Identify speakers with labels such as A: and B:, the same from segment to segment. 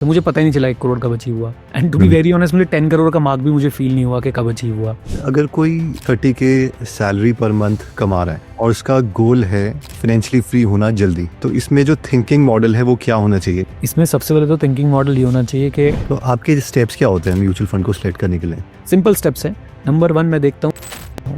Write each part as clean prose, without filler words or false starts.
A: तो मुझे पता ही नहीं चला 1 करोड़ कब अचीव हुआ। And to be very honest, मुझे 10 करोड़ का मार्क भी मुझे फील नहीं हुआ कि कब अचीव हुआ।
B: अगर कोई 30 के सैलरी पर मंथ कमा रहा है और उसका गोल है फाइनेंशियली फ्री होना जल्दी, तो इसमें जो थिंकिंग मॉडल है वो क्या होना चाहिए?
A: इसमें सबसे पहले तो थिंकिंग मॉडल ये होना चाहिए कि
B: तो आपके स्टेप्स क्या होते हैं म्यूचुअल फंड को सिलेक्ट करने के लिए?
A: सिंपल स्टेप्स है। नंबर 1 मैं देखता हूँ,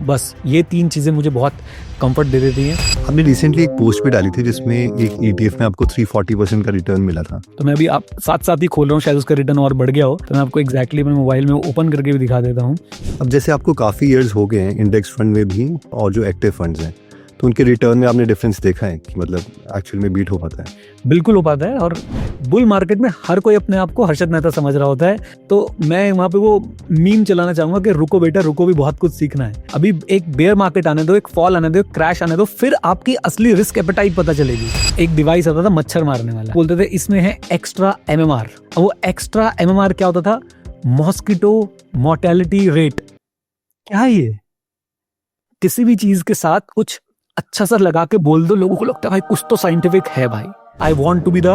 A: बस ये 3 चीज़ें मुझे बहुत कंफर्ट दे देती हैं।
B: आपने रिसेंटली एक पोस्ट भी डाली थी जिसमें एक ETF में आपको 340% का रिटर्न मिला था।
A: तो मैं अभी आप साथ साथ ही खोल रहा हूँ, शायद उसका रिटर्न और बढ़ गया हो, तो मैं आपको एग्जैक्टली अपने मोबाइल में ओपन करके भी दिखा देता हूँ।
B: अब जैसे आपको काफ़ी ईयर्स हो गए हैं इंडेक्स फंड में भी और जो एक्टिव फंड्स हैं, तो उनके रिटर्न में आपने डिफरेंस देखा है कि मतलब एक्चुअल में बीट हो पाता है?
A: बिल्कुल हो पाता है। और बुल मार्केट में हर कोई अपने आप को हर्षद मेहता समझ रहा होता है, तो मैं वहाँ पे वो मीम चलाना चाहूंगा कि रुको बेटा रुको, भी बहुत कुछ सीखना है। अभी एक बेयर मार्केट आने दो, एक फॉल आने दो, एक क्रैश आने दो, फिर आपकी असली रिस्क एपेटाइट पता चलेगी। एक डिवाइस आता था मच्छर मारने वाला, बोलते थे इसमें है एक्स्ट्रा MMR। अब वो एक्स्ट्रा MMR क्या होता था? Mosquito mortality rate. क्या है ये? किसी भी चीज के साथ कुछ अच्छा सा लगा के बोल दो, लोगों को लगता है भाई कुछ तो साइंटिफिक है भाई। I want to be the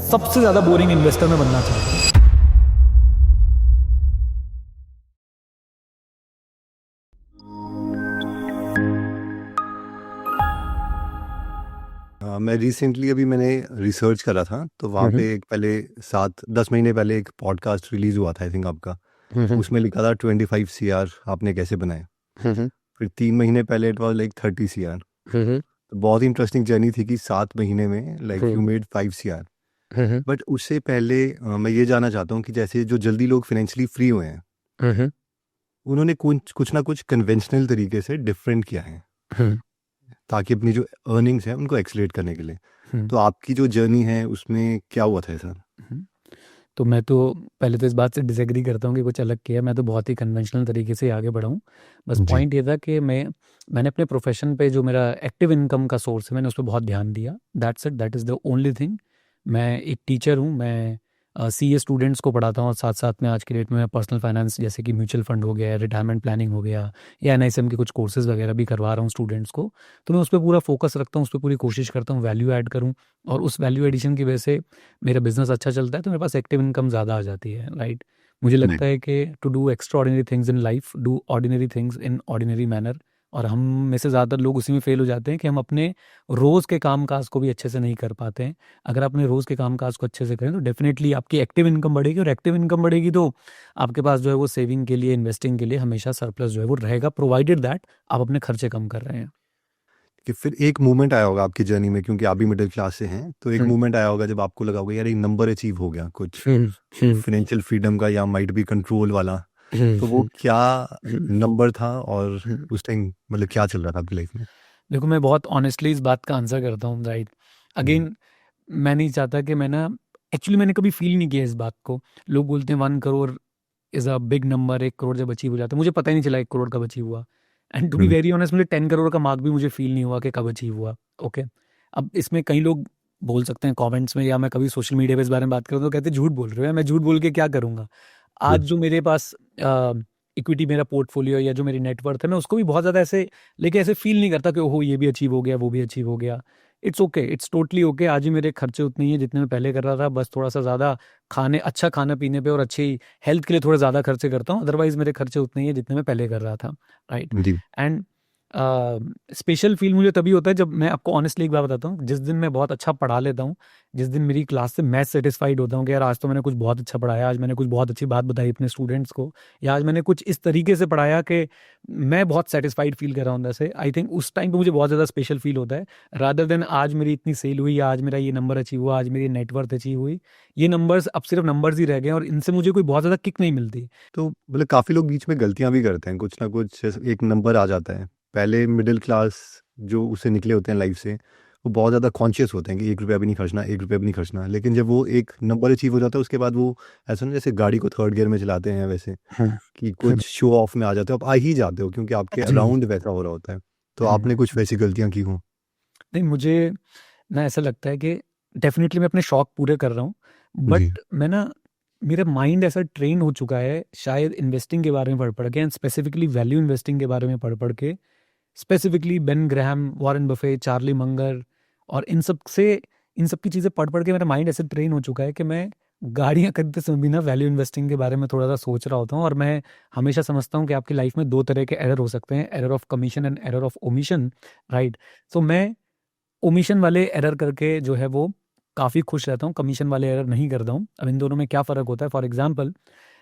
A: सबसे ज्यादा बोरिंग इन्वेस्टर में बनना चाहता हूँ।
B: मैं रिसेंटली अभी मैंने रिसर्च करा था, तो वहाँ पे एक पहले 7-10 महीने पहले एक पॉडकास्ट रिलीज हुआ था आई थिंक आपका। उसमें लिखा था 25 CR आपने कैसे बनाए। फिर 3 महीने पहले इट वाज लाइक 30 CR। तो बहुत ही इंटरेस्टिंग जर्नी थी कि 7 महीने में like you made 5 CR। But उससे पहले मैं ये जानना चाहता हूँ कि जैसे जो जल्दी लोग फाइनेंशियली फ्री हुए हैं, उन्होंने कुछ ना कुछ कन्वेंशनल तरीके से डिफरेंट किया है ताकि अपनी जो अर्निंग्स हैं उनको एक्सलेट करने के लिए। तो आपकी जो जर्नी है उसमें क्या हुआ था सर?
A: तो मैं तो पहले तो इस बात से डिसएग्री करता हूँ कि कुछ अलग किया। मैं तो बहुत ही कन्वेंशनल तरीके से आगे बढ़ा हूँ। बस
B: जी।
A: पॉइंट ये था कि मैंने अपने प्रोफेशन पे जो मेरा एक्टिव इनकम का सोर्स है, मैंने उस पर बहुत ध्यान दिया। That's it, that is the only thing. मैं एक टीचर हूँ, मैं CA स्टूडेंट्स को पढ़ाता हूँ और साथ साथ में आज की डेट में मैं पर्सनल फाइनेंस जैसे कि म्यूचुअल फंड हो गया, रिटायरमेंट प्लानिंग हो गया, या NISM के कुछ कोर्सेज वगैरह भी करवा रहा हूँ स्टूडेंट्स को। तो मैं उस पर पूरा फोकस रखता हूँ, उस पर पूरी कोशिश करता हूँ वैल्यू ऐड करूँ, और उस वैल्यू एडिशन की वजह से मेरा बिजनेस अच्छा चलता है, तो मेरे पास एक्टिव इनकम ज़्यादा आ जाती है। राइट। मुझे
B: नहीं।
A: लगता है कि to do extraordinary things in life, do ordinary things in ordinary manner. और हम में से ज़्यादातर लोग उसी में फेल हो जाते हैं कि हम अपने रोज़ के काम काज को भी अच्छे से नहीं कर पाते हैं। अगर आप अपने रोज़ के काम काज को अच्छे से करें तो डेफिनेटली आपकी एक्टिव इनकम बढ़ेगी, और एक्टिव इनकम बढ़ेगी तो आपके पास जो है वो सेविंग के लिए, इन्वेस्टिंग के लिए हमेशा सरप्लस जो है वो रहेगा, प्रोवाइडेड दैट आप अपने खर्चे कम कर रहे हैं।
B: कि फिर एक मोमेंट आया होगा आपकी जर्नी में, क्योंकि आप भी मिडिल क्लास से हैं, तो एक मोमेंट आया होगा जब आपको लगा होगा यार एक नंबर अचीव हो गया कुछ फाइनेंशियल फ्रीडम का, या माइट भी कंट्रोल वाला। तो वो क्या नंबर था और उस टाइम मतलब क्या चल रहा था आपकी लाइफ में?
A: देखो, मैं बहुत ऑनेस्टली इस बात का आंसर करता हूँ। राइट। अगेन, मैं नहीं चाहता कि एक्चुअली मैंने कभी फील नहीं किया इस बात को। लोग बोलते हैं 1 crore is a big number, 1 crore जब अचीव हो जाता है, मुझे पता ही नहीं चला 1 करोड़ कब अचीव हुआ। And to be very honest, मुझे 10 करोड़ का मार्क भी मुझे फील नहीं हुआ कि कब अचीव हुआ। ओके। अब इसमें कई लोग बोल सकते हैं कमेंट्स में, या मैं कभी सोशल मीडिया पे इस बारे में बात करूँ तो कहते हैं झूठ बोल रहे हो। या मैं झूठ बोल के क्या करूँगा? आज जो मेरे पास इक्विटी, मेरा पोर्टफोलियो या जो मेरी नेटवर्थ है, मैं उसको भी बहुत ज़्यादा ऐसे लेके ऐसे फील नहीं करता कि ओहो ये भी अचीव हो गया, वो भी अचीव हो गया। It's okay, it's totally okay. आज ही मेरे खर्चे उतने ही हैं जितने मैं पहले कर रहा था, बस थोड़ा सा ज़्यादा अच्छा खाना पीने पे और अच्छी हेल्थ के लिए थोड़े ज़्यादा खर्चे करता हूँ। अदरवाइज मेरे खर्चे उतने ही हैं जितने मैं पहले कर रहा था। राइट।
B: जी।
A: एंड स्पेशल फील मुझे तभी होता है जब, मैं आपको ऑनेस्टली एक बात बताता हूँ, जिस दिन मैं बहुत अच्छा पढ़ा लेता हूँ, जिस दिन मेरी क्लास से मैं सेटिस्फाइड होता हूँ कि यार आज तो मैंने कुछ बहुत अच्छा पढ़ाया, आज मैंने कुछ बहुत अच्छी बात बताई अपने स्टूडेंट्स को, या आज मैंने कुछ इस तरीके से पढ़ाया कि मैं बहुत सेटिस्फाइड फील कर रहा हूँ अंदर से, आई थिंक उस टाइम पे मुझे बहुत ज़्यादा स्पेशल फील होता है, रादर देन आज मेरी इतनी सेल हुई, या आज मेरा ये नंबर अचीव हुआ, आज मेरी नेटवर्थ अचीव हुई। ये नंबर्स अब सिर्फ नंबर्स ही रह गए हैं, और इनसे मुझे कोई बहुत ज़्यादा किक नहीं मिलती।
B: तो मतलब काफ़ी लोग बीच में गलतियां भी करते हैं, कुछ ना कुछ एक नंबर आ जाता है। पहले मिडिल क्लास जो उससे निकले होते हैं लाइफ से, वो बहुत ज़्यादा कॉन्शियस होते हैं कि 1 रुपया भी नहीं खर्चना, 1 रुपया भी नहीं खर्चना। लेकिन जब वो एक नंबर अचीव हो जाता है उसके बाद वो ऐसा ना जैसे गाड़ी को थर्ड गियर में चलाते हैं वैसे, कि कुछ शो ऑफ में आ जाते हो, आप आ ही जाते हो क्योंकि आपके अराउंड वैसा हो रहा होता है। तो आपने कुछ वैसी गलतियां की हों?
A: नहीं, मुझे ना ऐसा लगता है कि डेफिनेटली मैं अपने शौक पूरे कर रहा हूँ,
B: जी।
A: बट मेरा माइंड ऐसा ट्रेन हो चुका है, शायद इन्वेस्टिंग के बारे में पढ़ पढ़ के, एंड स्पेसिफिकली वैल्यू इन्वेस्टिंग के बारे में पढ़ पढ़ के, specifically Ben Graham, Warren Buffett, Charlie Munger, और इन सब की चीज़ें पढ़ पढ़ के मेरा माइंड ऐसे ट्रेन हो चुका है कि मैं गाड़ियाँ खरीदते समय भी ना वैल्यू इन्वेस्टिंग के बारे में थोड़ा सा सोच रहा होता हूँ, और मैं हमेशा समझता हूँ कि आपकी लाइफ में दो तरह के एरर हो सकते हैं, error of commission and error of omission, right. So मैं ओमिशन वाले एरर करके जो है वो काफ़ी खुश रहता हूँ, कमीशन वाले एरर नहीं करता हूँ। अब इन दोनों में क्या फ़र्क होता है, फॉर एग्जाम्पल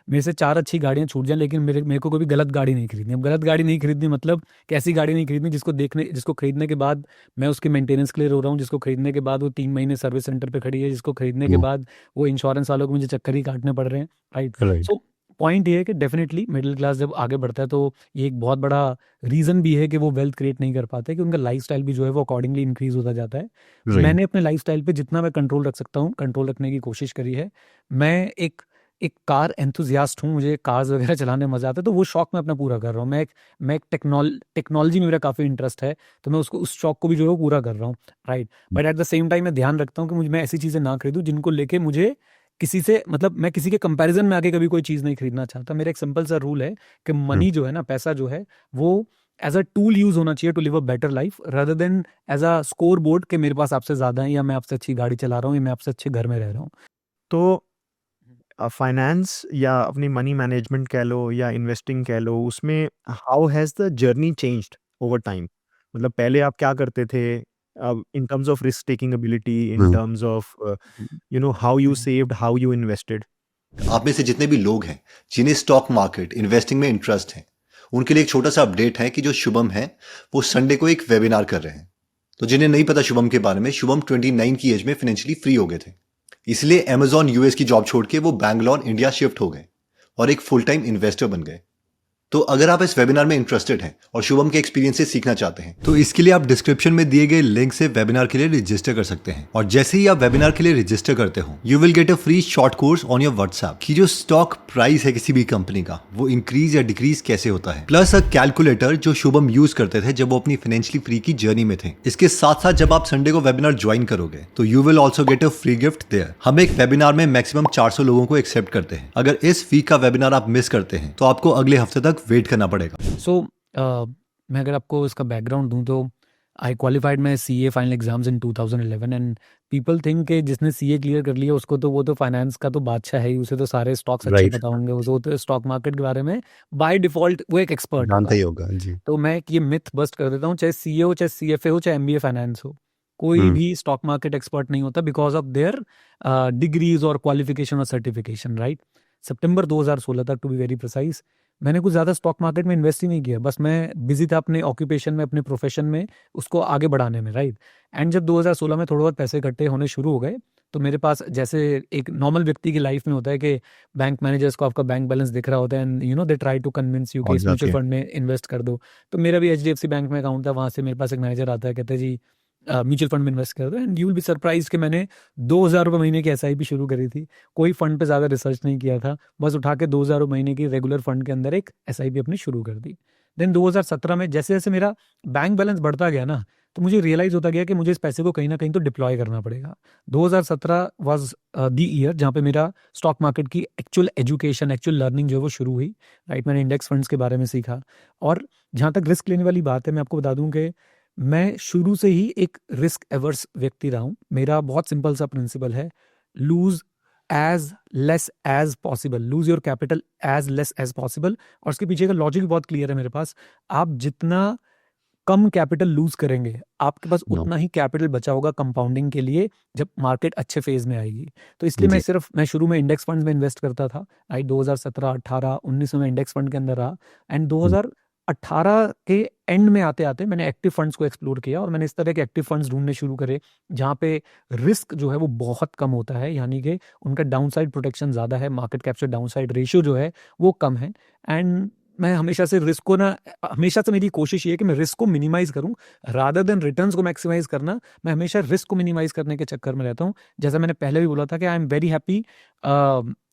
A: मेरे से 4 अच्छी गाड़ियाँ छूट जाएँ, लेकिन मेरे मेरे को कभी गलत गाड़ी नहीं खरीदनी। अब गलत गाड़ी नहीं खरीदनी मतलब कि ऐसी गाड़ी नहीं खरीदनी जिसको खरीदने के बाद मैं उसके मेंटेनेंस के लिए रो रहा हूँ, जिसको खरीदने के बाद वो 3 महीने सर्विस सेंटर पे खड़ी है, जिसको खरीदने के बाद वो इंश्योरेंस वालों को मुझे चक्कर ही काटने पड़ रहे हैं, राइट।
B: राइट।
A: सो पॉइंट ये है कि डेफिनेटली मिडिल क्लास जब आगे बढ़ता है तो ये एक बहुत बड़ा रीज़न भी है कि वो वेल्थ क्रिएट नहीं कर पाते, कि उनका लाइफ़स्टाइल भी जो है वो अकॉर्डिंगली इंक्रीज़ होता जाता है।
B: राइट।
A: मैंने अपने लाइफ़स्टाइल पे जितना मैं कंट्रोल रख सकता हूँ, कंट्रोल रखने की कोशिश करी है। मैं एक एक कार एंथुसियास्ट हूँ, मुझे कार्स वगैरह चलाने में मज़ा आता है, तो वो शौक मैं अपना पूरा कर रहा हूँ। मैं एक टेक्नोलॉजी में मेरा काफ़ी इंटरेस्ट है, तो मैं उस शौक को भी जो है वो पूरा कर रहा हूँ, right. But at the same time मैं ध्यान रखता हूँ कि मैं ऐसी चीज़ें ना खरीदूँ जिनको लेके मुझे किसी से, मतलब मैं किसी के कंपैरिजन में आके कभी कोई चीज़ नहीं खरीदना चाहता। मेरा एक सिंपल सा रूल है कि मनी जो है ना, पैसा जो है वो एज अ टूल यूज़ होना चाहिए to live a better life, rather than as a scoreboard कि मेरे पास आपसे ज़्यादा है, या मैं आपसे अच्छी गाड़ी चला रहा हूँ, या मैं आपसे अच्छे घर में रह रहा हूँ।
C: तो फाइनेंस या अपनी मनी मैनेजमेंट कह लो या इन्वेस्टिंग कह लो, उसमें how has the journey changed over time? मतलब पहले आप क्या करते थे, in terms of risk taking ability, in terms of how you saved, how you invested?
B: आप में से जितने भी लोग हैं जिन्हें स्टॉक मार्केट इन्वेस्टिंग में इंटरेस्ट है, उनके लिए एक छोटा सा अपडेट है कि जो शुभम है वो संडे को एक वेबिनार कर रहे हैं। तो जिन्हें नहीं पता शुभम के बारे में, शुभम 29 की एज में फाइनेंशियली फ्री हो गए थे, इसलिए अमेजॉन यूएस की जॉब छोड़ के वो बैंगलोर इंडिया शिफ्ट हो गए और एक फुल टाइम इन्वेस्टर बन गए। तो अगर आप इस वेबिनार में इंटरेस्टेड हैं और शुभम के एक्सपीरियंस से सीखना चाहते हैं, तो इसके लिए आप डिस्क्रिप्शन में दिए गए लिंक से वेबिनार के लिए रजिस्टर कर सकते हैं। और जैसे ही आप वेबिनार के लिए रजिस्टर करते हो, you will get a free short course on your WhatsApp कि जो स्टॉक प्राइस है किसी भी कंपनी का, वो इंक्रीज या डिक्रीज कैसे होता है, प्लस अ कैलकुलेटर जो शुभम यूज करते थे जब वो अपनी फाइनेंशियली फ्री की जर्नी में थे। इसके साथ साथ जब आप संडे को वेबिनार ज्वाइन करोगे तो you will also get a free gift there. हम एक वेबिनार में मैक्सिमम 400 लोगों को एक्सेप्ट करते हैं। अगर इस वीक का वेबिनार आप मिस करते हैं तो आपको अगले हफ्ते तक वेट करना पड़ेगा।
A: सो मैं अगर आपको इसका बैकग्राउंड दूं तो आई qualified my CA final exams in 2011, and people think कि जिसने CA क्लियर कर लिया उसको तो वो तो फाइनेंस का तो बादशाह है ही, उसे तो सारे स्टॉक्स अच्छे
B: राइट।
A: पता होंगे, वो तो स्टॉक मार्केट के बारे में बाय डिफॉल्ट वो एक एक्सपर्ट
B: जानता
A: होगा।
B: ही होगा जी।
A: तो मैं ये मिथ बस्ट कर देता हूँ, चाहे CA हो, चाहे CFA हो, चाहे MBA फाइनेंस हो, कोई भी स्टॉक मार्केट एक्सपर्ट नहीं होता बिकॉज ऑफ देयर डिग्रीज और क्वालिफिकेशन और सर्टिफिकेशन, राइट। सितंबर 2016 तक टू बी वेरी प्रिसाइज मैंने कुछ ज़्यादा स्टॉक मार्केट में इन्वेस्ट ही नहीं किया, बस मैं बिजी था अपने ऑक्यूपेशन में, अपने प्रोफेशन में, उसको आगे बढ़ाने में, राइट। एंड जब 2016 में थोड़े बहुत पैसे इकट्ठे होने शुरू हो गए, तो मेरे पास, जैसे एक नॉर्मल व्यक्ति की लाइफ में होता है कि बैंक मैनेजर्स को आपका बैंक बैलेंस दिख रहा होता है, and they try to convince you कि
B: और
A: इस
B: जाते
A: म्यूचुअल
B: हैं।
A: फंड में इन्वेस्ट कर दो। तो मेरा भी HDFC बैंक में अकाउंट था, वहाँ से मेरे पास एक मैनेजर आता है, कहते हैं जी म्यूचुअल फंड में इन्वेस्ट कर दो, and you will be surprise कि मैंने 2,000 रुपये महीने की SIP शुरू करी थी। कोई फंड पे ज़्यादा रिसर्च नहीं किया था, बस उठा के 2,000 रुपये महीने की रेगुलर फंड के अंदर एक SIP अपनी शुरू कर दी। देन 2017 में जैसे जैसे मेरा बैंक बैलेंस बढ़ता गया ना, तो मुझे रियलाइज़ होता गया कि मुझे इस पैसे को कहीं ना कहीं तो डिप्लॉय करना पड़ेगा। 2017 वाज द ईयर जहाँ पे मेरा स्टॉक मार्केट की एक्चुअल एजुकेशन, एक्चुअल लर्निंग जो है वो शुरू हुई, राइट। मैंने इंडेक्स फंड्स के बारे में सीखा, और जहाँ तक रिस्क लेने वाली बात है, मैं आपको बता दूं कि मैं शुरू से ही एक रिस्क एवर्स व्यक्ति रहा हूँ। मेरा बहुत सिंपल सा प्रिंसिपल है, lose as less as possible, lose your capital as less as possible. और उसके पीछे का लॉजिक बहुत क्लियर है मेरे पास। आप जितना कम कैपिटल लूज करेंगे, आपके पास
B: नो।
A: उतना ही कैपिटल बचा होगा कंपाउंडिंग के लिए जब मार्केट अच्छे फेज में आएगी। तो इसलिए
B: जी।
A: मैं शुरू में इंडेक्स फंड्स में इन्वेस्ट करता था, आई 2017, 18, 19 में इंडेक्स फंड के अंदर रहा, एंड 2018 के एंड में आते आते मैंने एक्टिव फंड्स को एक्सप्लोर किया, और मैंने इस तरह के एक्टिव फंड्स ढूंढने शुरू करे जहाँ पे रिस्क जो है वो बहुत कम होता है, यानी कि उनका डाउनसाइड प्रोटेक्शन ज़्यादा है, मार्केट कैप्चर डाउनसाइड रेशियो जो है वो कम है। एंड मैं हमेशा से रिस्क को ना, हमेशा से मेरी कोशिश ये है कि मैं रिस्क को मिनिमाइज करूं रादर देन रिटर्न्स को मैक्सिमाइज करना। मैं हमेशा रिस्क को मिनिमाइज करने के चक्कर में रहता हूं। जैसा मैंने पहले भी बोला था कि I am very happy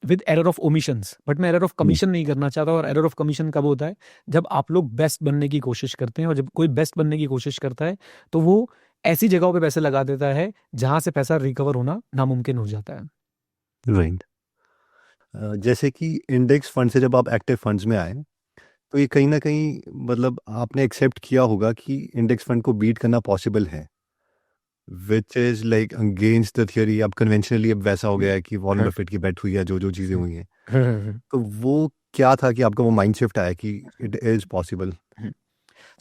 A: with error of omissions, but मैं एरर ऑफ कमीशन नहीं करना चाहता। और एरर ऑफ कमीशन कब होता है? जब आप लोग बेस्ट बनने की कोशिश करते हैं, और जब कोई बेस्ट बनने की कोशिश करता है तो वो ऐसी जगहों पे पैसे लगा देता है जहां से पैसा रिकवर होना नामुमकिन हो जाता है।
B: राइट। जैसे कि इंडेक्स फंड से जब आप एक्टिव फंड्स में आए, तो ये कहीं ना कहीं मतलब आपने एक्सेप्ट किया होगा कि इंडेक्स फंड को बीट करना पॉसिबल है। Which is like against the theory. अब कन्वेंशनली अब वैसा हो गया है कि वॉरेन बफेट की बेट हुई है, जो जो चीज़ें हुई हैं, तो वो क्या था कि आपका वो माइंड शिफ्ट आया कि इट इज़ पॉसिबल?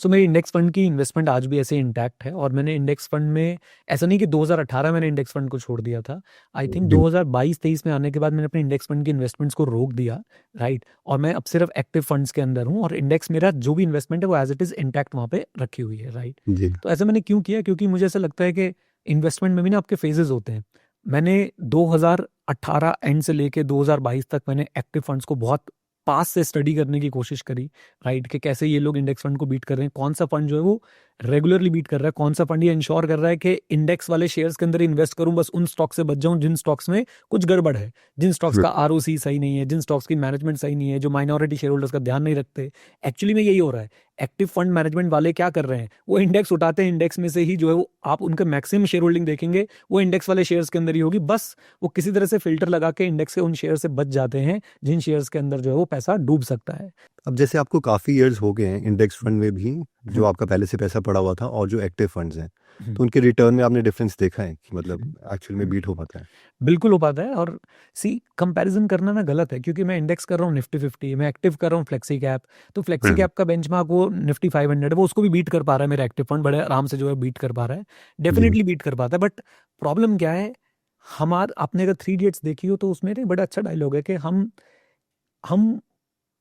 A: सो मेरी इंडेक्स फंड की इन्वेस्टमेंट आज भी ऐसे इंटैक्ट है, और मैंने इंडेक्स फंड में ऐसा नहीं कि 2018 मैंने इंडेक्स फंड को छोड़ दिया था। आई थिंक 2022-23 में आने के बाद मैंने अपने इंडेक्स फंड की इन्वेस्टमेंट्स को रोक दिया, राइट। और मैं अब सिर्फ एक्टिव फंड्स के अंदर हूँ, और इंडेक्स मेरा जो भी इन्वेस्टमेंट है वो एज इट इज़ इंटैक्ट वहाँ पे रखी हुई है, राइट।
B: जी।
A: तो ऐसा मैंने क्यों किया? क्योंकि मुझे ऐसा लगता है कि इन्वेस्टमेंट में भी ना आपके फेजेस होते हैं। मैंने 2018 एंड से लेके 2022 तक मैंने एक्टिव फंड्स को बहुत पास से स्टडी करने की कोशिश करी, राइट, कि कैसे ये लोग इंडेक्स फंड को बीट कर रहे हैं, कौन सा फंड जो है वो रेगुलरली बीट कर रहा है, कौन सा फंड ये इंश्योर कर रहा है कि इंडेक्स वाले शेयर्स के अंदर इन्वेस्ट करूं, बस उन स्टॉक से बच जाऊं जिन स्टॉक्स में कुछ गड़बड़ है, जिन स्टॉक्स का आरओसी सही नहीं है, जिन स्टॉक्स की मैनेजमेंट सही नहीं है, जो माइनॉरिटी शेयर होल्डर्स का ध्यान नहीं रखते। एक्चुअली में यही हो रहा है। एक्टिव फंड मैनेजमेंट वाले क्या कर रहे हैं, वो इंडेक्स उठाते हैं, इंडेक्स में से ही जो है वो आप उनका मैक्सिमम शेयर होल्डिंग देखेंगे वो इंडेक्स वाले शेयर्स के अंदर ही होगी, बस वो किसी तरह से फिल्टर लगा के इंडेक्स के उन शेयर से बच जाते हैं जिन शेयर्स के अंदर जो है वो पैसा डूब सकता है।
B: अब जैसे आपको काफ़ी इयर्स हो गए हैं इंडेक्स फंड में भी, जो आपका पहले से पैसा पड़ा हुआ था, और जो एक्टिव फंड्स हैं, तो उनके रिटर्न में आपने डिफरेंस देखा है कि मतलब एक्चुअल में बीट हो पाता है?
A: बिल्कुल हो पाता है। और सी, कंपैरिजन करना ना गलत है, क्योंकि मैं इंडेक्स कर रहा हूँ निफ्टी 50, मैं एक्टिव कर रहा हूँ फ्लेक्सी कैप, तो फ्लेक्सी कैप का बेंचमार्क वो निफ्टी 500 वो उसको भी बीट कर पा रहा है, मेरा एक्टिव फंड बड़े आराम से जो है बीट कर पा रहा है, डेफिनेटली बीट कर पाता है। बट प्रॉब्लम क्या है, आपने अगर 3 इडियट्स देखी हो तो उसमें ना एक बड़ा अच्छा डायलॉग है कि हम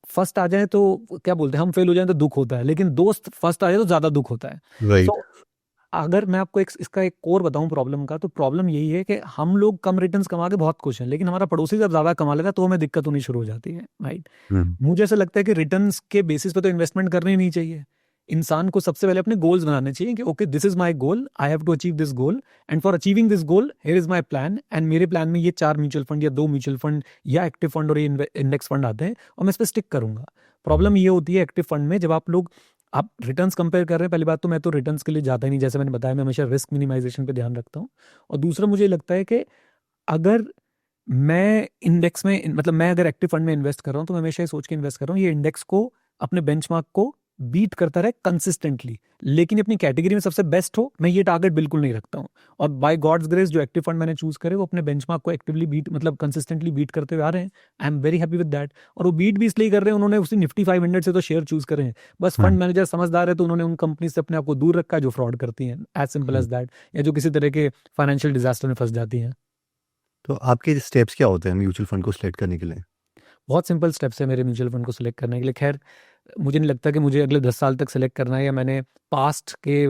A: फर्स्ट आ जाए तो क्या बोलते हैं, हम फेल हो जाए तो दुख होता है, लेकिन दोस्त फर्स्ट आ जाए तो ज्यादा दुख होता है।
B: राइट।
A: सो अगर मैं आपको इसका एक कोर बताऊं प्रॉब्लम का, तो प्रॉब्लम यही है कि हम लोग कम रिटर्न्स कमा के बहुत खुश हैं, लेकिन हमारा पड़ोसी जब ज्यादा कमा लेता है तो हमें दिक्कत होनी शुरू हो जाती है, राइट। मुझे ऐसा लगता है कि रिटर्न्स के बेसिस पे तो इन्वेस्टमेंट करनी नहीं चाहिए। इंसान को सबसे पहले अपने गोल्स बनाने चाहिए कि okay, this is my goal, I have to achieve this goal, and for achieving this goal here is my plan, and मेरे प्लान में ये 4 म्यूचुअल फंड या 2 म्यूचुअल फंड या एक्टिव फंड और ये इंडेक्स फंड आते हैं, और मैं इस पर स्टिक करूंगा। प्रॉब्लम ये होती है एक्टिव फंड में, जब आप रिटर्न्स कंपेयर कर रहे हैं, पहली बात तो मैं तो रिटर्न्स के लिए जाता ही नहीं, जैसे मैंने बताया मैं हमेशा रिस्क मिनिमाइजेशन पे ध्यान रखता हूँ। और दूसरा मुझे लगता है कि अगर मैं इंडेक्स में मतलब मैं अगर एक्टिव फंड में इन्वेस्ट कर रहा हूँ तो मैं हमेशा ये सोच के इन्वेस्ट कर रहा हूँ ये इंडेक्स को, अपने बेंचमार्क को बीट करता रहे कंसिस्टेंटली, लेकिन अपनी कैटेगरी में सबसे बेस्ट हो, मैं ये टारगेट बिल्कुल नहीं रखता हूँ। और बाय गॉड्स ग्रेस जो एक्टिव फंड मैंने चूज करे वो अपने बेंचमार्क को एक्टिवली बीट मतलब कंसिस्टेंटली बीट करते हुए आ रहे हैं। I am very happy with that. और वो बीट भी इसलिए कर रहे हैं, उन्होंने उसी निफ्टी 500 से तो शेयर चूज करे हैं, बस फंड मैनेजर समझदार है तो उन्होंने उन कंपनी से अपने आप को दूर रखा है जो फ्रॉड करती हैं, एज सिंपल एज दैट, या जो किसी तरह के फाइनेंशियल डिजास्टर में फंस जाती हैं।
B: तो आपके स्टेप्स क्या होते हैं म्यूचुअल फंड को सिलेक्ट करने के लिए?
A: बहुत सिंपल स्टेप्स है मेरे म्यूचुअल फंड को सिलेक्ट करने के लिए। खैर, मुझे नहीं लगता कि मुझे अगले 10 साल तक सिलेक्ट करना है, या मैंने पास्ट के